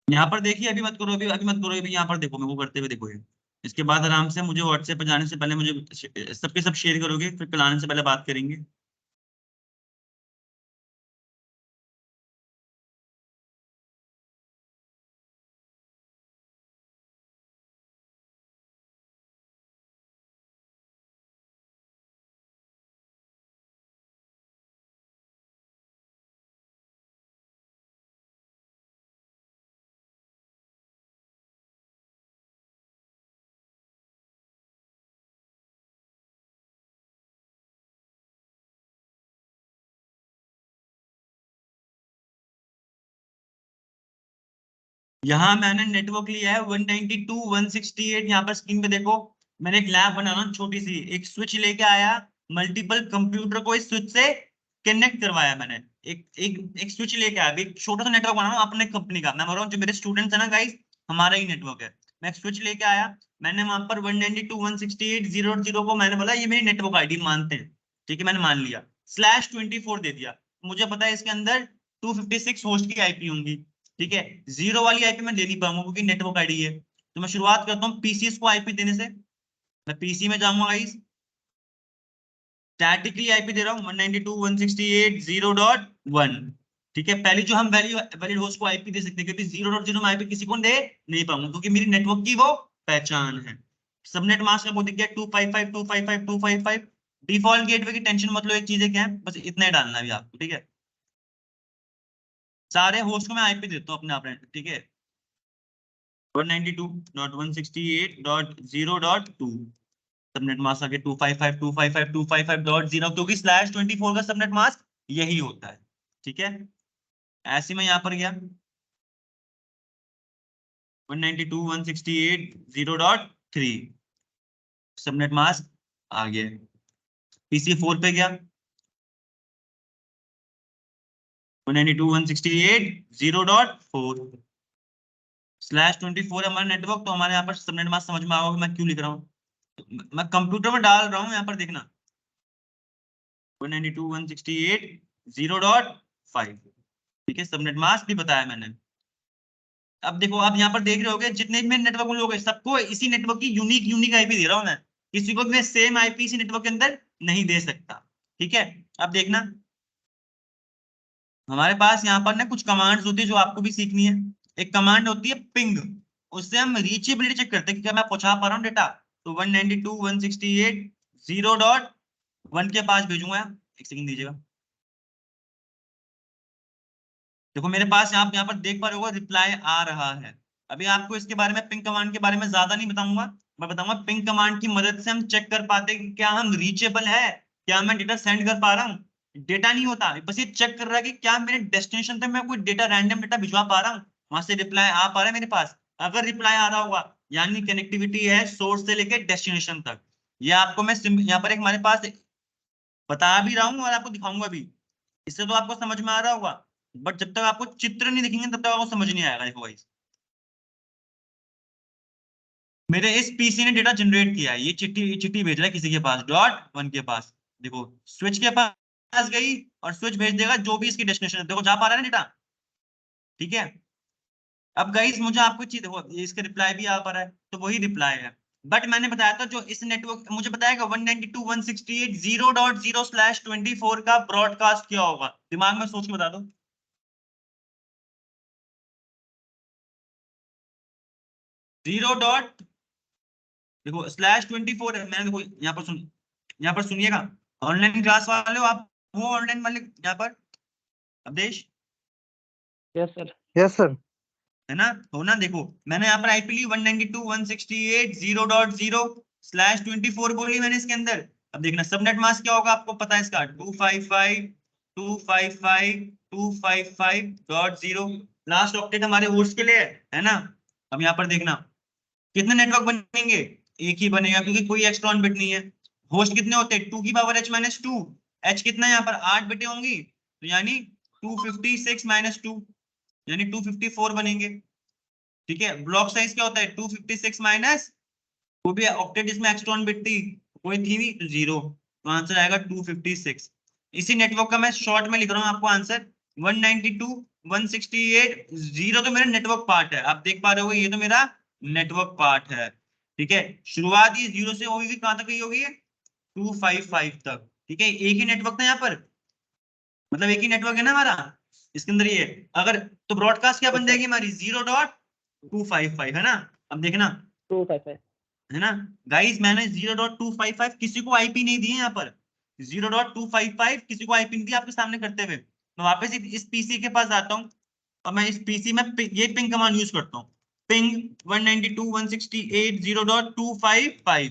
यहाँ पर देखिए, अभी मत करो, अभी मत करो, अभी यहाँ पर देखो, मेरे को करते हुए देखो ये। इसके बाद आराम से मुझे व्हाट्सएप पर जाने से पहले मुझे सबके सब शेयर करोगे, फिर कल आने से पहले बात करेंगे। यहाँ मैंने नेटवर्क लिया है 192.168, यहाँ पर स्क्रीन पे देखो, मैंने एक लैब बनाना छोटी सी, एक स्विच लेके आया, मल्टीपल कंप्यूटर को इस स्विच से कनेक्ट करवाया मैंने, एक एक एक स्विच लेके आया, एक छोटा सा नेटवर्क बनाना अपने कंपनी का, मैं बोल रहा हूँ जो मेरे स्टूडेंट्स है ना गाइस, हमारा ही नेटवर्क है, मैं एक स्विच लेके आया, मैंने वहां पर 192.168.0.0 को मैंने बोला ये मेरी नेटवर्क आईडी मानते हैं, ठीक है, मैंने मान लिया, /24 दे दिया, मुझे पता है इसके अंदर 256 होस्ट की आईपी होंगी, ठीक है, जीरो वाली आईपी मैं दे नहीं पाऊंगा क्योंकि नेटवर्क आईडी है, तो मैं शुरुआत करता हूँ पीसी को आईपी देने से, मैं पीसी में जाऊंगा गाइस, स्टैटिकली आईपी दे रहा हूँ 192.168.0.1, ठीक है, पहली जो हम वैलिड होस्ट को आईपी दे सकते हैं, क्योंकि 0.0 में आईपी किसी को दे नहीं पाऊंगा क्योंकि मेरी नेटवर्क की वो पहचान है। सबनेट मास्क का वो दिख गया 255.255.255, डिफॉल्ट गेटवे की टेंशन मतलब एक चीज है क्या है, बस इतना ही डालना है अभी आपको, ठीक है, सारे होस्ट को मैं आईपी देता हूँ अपने आप, ठीक है, 192.168.0.2, सबनेट मास्क आगे 255.255.255.0 क्योंकि /24 का सबनेट मास्क यही होता है। ठीक है, ऐसे में यहाँ पर गया 192.168.0.3 सबनेट मास्क आ गया। PC4 पे गया 192.168.0.4 /24 हमारा नेटवर्क। तो हमारे यहाँ पर सबनेट मास्क समझ में आओगे मैं क्यों लिख रहा हूँ, मैं कंप्यूटर में डाल रहा हूँ यहाँ पर देखना 192.168.0.5। ठीक है, सबनेट मास्क भी बताया मैंने। अब देखो आप यहाँ पर देख रहे होगे जितने भी नेटवर्क लोग हैं सबको इसी नेटवर्क की यूनिक आईपी दे रहा हूँ मैं, किसी को भी मैं सेम आईपी इसी नेटवर्क के अंदर नहीं दे सकता। ठीक है, अब देखना हमारे पास यहाँ पर ना कुछ कमांड्स होती है जो आपको भी सीखनी है। एक कमांड होती है पिंग, उससे हम रीचेबिलिटी चेक करते हैं कि क्या मैं पहुंचा पा रहा हूँ डेटा। तो 192.168.0.1 के पास भेजूंगा, एक सेकंड दीजिएगा। देखो मेरे पास यहाँ पर देख पा रहे हो रिप्लाई आ रहा है। अभी आपको इसके बारे में पिंग कमांड के बारे में ज्यादा नहीं बताऊंगा, मैं बताऊंगा पिंग कमांड की मदद से हम चेक कर पाते हैं कि क्या हम रीचेबल है, क्या मैं डेटा सेंड कर पा रहा हूँ। डेटा नहीं होता, बस ये चेक कर रहा है कि क्या मेरे डेस्टिनेशन तक मैं कोई डेटा रैंडम डेटा भिजवा पा रहा हूँ, वहां से रिप्लाई आ पा रहा है मेरे पास। अगर रिप्लाई आ रहा होगा यानी कनेक्टिविटी है सोर्स से लेकर डेस्टिनेशन तक। ये आपको मैं यहाँ पर एक हमारे पास बता भी रहा हूँ और आपको दिखाऊंगा भी, इससे तो आपको समझ में आ रहा होगा। बट जब तक आपको चित्र नहीं दिखेंगे तब तक आपको समझ नहीं आएगा। देखो गाइस मेरे इस पीसी ने डेटा जनरेट किया है, ये चिट्ठी भेज रहा है किसी के पास .1 के पास। देखो स्विच के पास गई और स्विच भेज देगा जो भी इसकी डेस्टिनेशन है। देखो जा पा रहा है ना डेटा। ठीक है, अब गाइस मुझे आपको चीज देखो इसका रिप्लाई भी आ पा रहा है तो वही रिप्लाई है। बट मैंने बताया था जो इस नेटवर्क मुझे बताएगा 192.168.0.0/24 का ब्रॉडकास्ट क्या होगा, दिमाग में सोच के बता दो। जीरो डॉट देखो /24 है। मैंने देखो यहाँ पर सुनिएगा, ऑनलाइन क्लास वाले हो आप, वो ऑनलाइन वाले यहाँ पर Awadhesh yes sir. Yes sir. है ना, हो ना। देखो मैंने यहाँ पर आईपी ली 192.168.0.0/24 बोली मैंने इसके अंदर। अब देखना सबनेट मास्क क्या होगा आपको पता है इसका 255.255.255.0। लास्ट ऑक्टेट हमारे होस्ट के लिए है ना। अब यहाँ पर देखना कितने नेटवर्क बनेंगे, एक ही बनेगा क्योंकि कोई एक्स्ट्रा बिट नहीं है। होस्ट कितने होते हैं 2 की पावर h-2, h कितना है यहाँ पर 8 बिटें होंगी तो यानी 256 - 2 यानी 254 बनेंगे। ठीक है, ब्लॉक साइज क्या होता है 256 माइनस वो भी ऑक्टेट जिसमें एक्स्ट्रा बिट थी कोई थी नहीं तो 0, तो आंसर आएगा 256। इसी नेटवर्क का मैं शॉर्ट में लिख रहा हूँ आपको आंसर 192.168.0 तो मेरा नेटवर्क पार्ट है। आप देख पा रहे हो ये तो मेरा नेटवर्क पार्ट है। ठीक है, शुरुआत ये 0 से होगी कहां तक गई होगी 255 तक। ठीक है, एक ही नेटवर्क था यहाँ पर, मतलब एक ही नेटवर्क है ना हमारा इसके अंदर ये। अगर तो ब्रॉडकास्ट क्या बन जाएगी हमारी 0.255 है ना। अब देखना 255 है ना गाइस, मैंने 0.255 किसी को आईपी नहीं दी है यहाँ पर, 0.255 किसी को आईपी नहीं दी आपके सामने करते हुए। मैं वापस इस पीसी के पास आता हूँ और मैं इस पीसी में ये पिंग कमांड यूज करता हूँ, पिंग 192.168.0.255।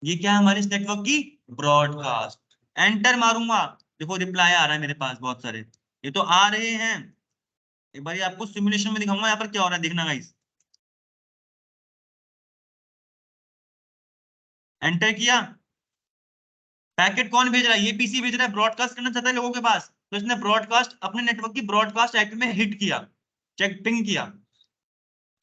ये क्या है हमारे इस नेटवर्क की ब्रॉडकास्ट। एंटर मारूंगा, देखो रिप्लाई आ रहा है मेरे पास बहुत सारे, ये तो आ रहे हैं। एक बार आपको सिमुलेशन में दिखाऊंगा यहाँ पर क्या हो रहा है, देखना गाइस। एंटर किया, पैकेट कौन भेज रहा है, ये पीसी भेज रहा है, ब्रॉडकास्ट करना चाहता है लोगों के पास, तो इसने ब्रॉडकास्ट अपने नेटवर्क की ब्रॉडकास्ट आईपी में हिट किया, चेक पिंग किया,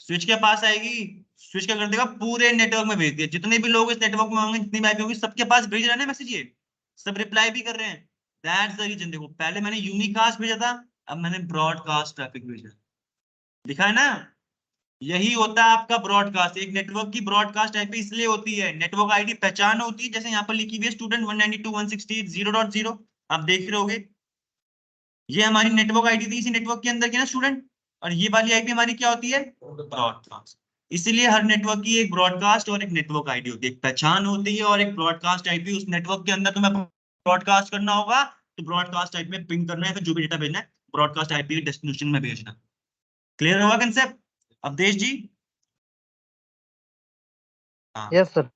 स्विच के पास आएगी, स्विच क्या कर देगा पूरे नेटवर्क में भेज दिया। जितने भी लोग इस नेटवर्क में होंगे जितनी भी आईपी होगी सबके पास भेज रहा है ना मैसेज, ये सब रिप्लाई भी कर रहे हैं। That's the reason. देखो पहले मैंने यूनिकास्ट भेजा था, अब मैंने ब्रॉडकास्ट ट्रैफिक भेजा, दिखा है ना। यही होता है आपका ब्रॉडकास्ट। एक नेटवर्क की ब्रॉडकास्ट आईपी इसलिए होती है, नेटवर्क आईडी पहचान होती है, जैसे यहाँ पर लिखी हुई है स्टूडेंट 192.168.0.0 आप देख रहे होगे, ये हमारी नेटवर्क आईडी थी इसी नेटवर्क के अंदर की ना स्टूडेंट, और ये वाली आईपी हमारी क्या होती है ब्रॉडकास्ट। इसलिए हर नेटवर्क की एक ब्रॉडकास्ट और एक नेटवर्क आईडी होती है, एक पहचान होती है और एक ब्रॉडकास्ट आईपी। उस नेटवर्क के अंदर तुम्हें ब्रॉडकास्ट करना होगा तो ब्रॉडकास्ट आईपी में पिंग करना है, फिर जो भी डेटा भेजना है ब्रॉडकास्ट आईपी डेस्टिनेशन में भेजना। क्लियर होगा कंसेप्ट अवधेश जी? हाँ यस सर।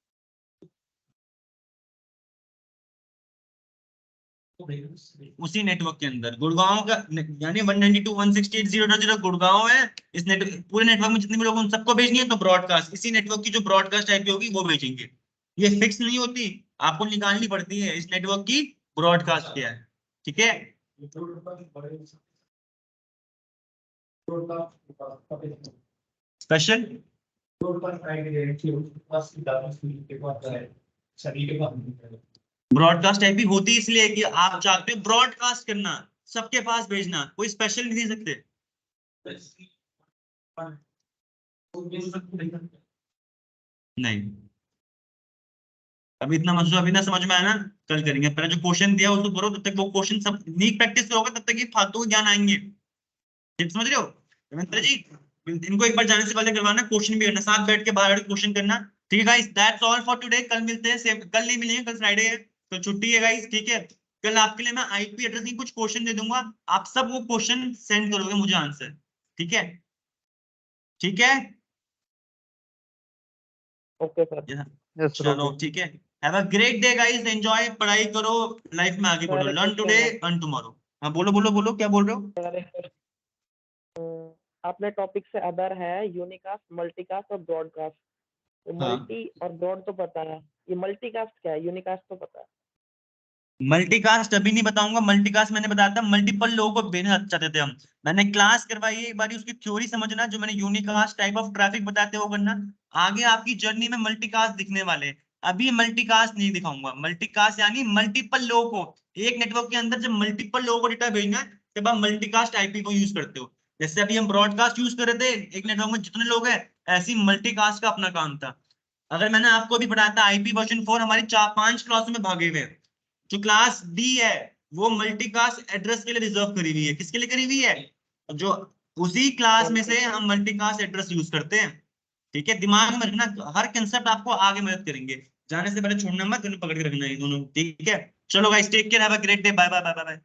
उसी नेटवर्क के अंदर गुड़गांव का यानी 192.168.0.0 गुड़गांव है। इस पूरे नेटवर्क में जितने भी लोग उन सबको भेजनी है तो ब्रॉडकास्ट इसी नेटवर्क की जो ब्रॉडकास्ट टाइप की होगी वो भेजेंगे। ये फिक्स नहीं होती, आपको निकालनी पड़ती है इस नेटवर्क की ब्रॉडकास्ट क्या है। ठीक है, स्पेशल ब्रॉडकास्ट टाइप भी होती है इसलिए कि आप चाहते हो ब्रॉडकास्ट करना, सबके पास भेजना, कोई स्पेशल नहीं दे सकते। नहीं, अभी इतना मत, अभी ना समझ में आया ना, कल करेंगे। पहले जो क्वेश्चन दिया उसको करो, तब तक वो क्वेश्चन सब नीक प्रैक्टिस करोगे तब तक ये फालतू ज्ञान आएंगे। ठीक समझ रहे हो रविंद्र जी? इनको एक बार जाने से पहले करवाना, क्वेश्चन भी करना, साथ बैठ के बाहर क्वेश्चन करना। ठीक है guys, that's all for today. कल मिलते हैं, सेम कल नहीं मिलेंगे, कल फ्राइडे है तो छुट्टी है गाइस। ठीक है, कल आपके लिए मैं आईपी एड्रेस की कुछ क्वेश्चन दे दूंगा, आप सब वो क्वेश्चन सेंड करोगे मुझे आंसर। ठीक है, ठीक है, ओके सर। यस सर, चलो ओके। ठीक है। Have a great day guys, enjoy, पढ़ाई करो, लाइफ में आगे बढ़ो, सर, एक learn today question earn tomorrow. हाँ बोलो बोलो बोलो, क्या बोल रहे हो? अपने टॉपिक से अदर है यूनिकास्ट, मल्टीकास्ट और ब्रॉडकास्ट। तो हाँ, मल्टी और ब्रॉड तो पता है, ये मल्टीकास्ट क्या है? यूनिकास्ट तो पता है। मल्टीकास्ट अभी नहीं बताऊंगा। मल्टीकास्ट मैंने बताया था, मल्टीपल लोगों को भेजना चाहते थे हम, मैंने क्लास करवाई है, एक बार उसकी थ्योरी समझना, जो मैंने यूनिकास्ट टाइप ऑफ ट्रैफिक बताते हो करना। आगे आपकी जर्नी में मल्टीकास्ट दिखने वाले हैं। अभी मल्टीकास्ट नहीं दिखाऊंगा। मल्टीकास्ट यानी मल्टीपल लोगों को एक नेटवर्क के अंदर जब मल्टीपल लोगों को डेटा भेजना है तब आप मल्टीकास्ट आईपी को यूज करते हो। जैसे अभी हम ब्रॉडकास्ट यूज कर रहे थे, एक नेटवर्क में जितने लोग हैं, ऐसी मल्टीकास्ट का अपना काम था। अगर मैंने आपको भी पढ़ाया था आईपी वर्जन 4 हमारी 4-5 क्लासों में भागे हुए हैं। जो क्लास डी है वो मल्टीकास्ट एड्रेस के लिए रिजर्व करी हुई है। किसके लिए करी हुई है? जो उसी क्लास में से हम मल्टीकास्ट एड्रेस यूज करते हैं। ठीक है, दिमाग में रखना, हर कंसेप्ट आपको आगे मदद करेंगे। जाने से पहले छोड़ना मत, दोनों पकड़ के रखना है दोनों। ठीक है, चलो guys, take care, have a great day, bye bye bye bye.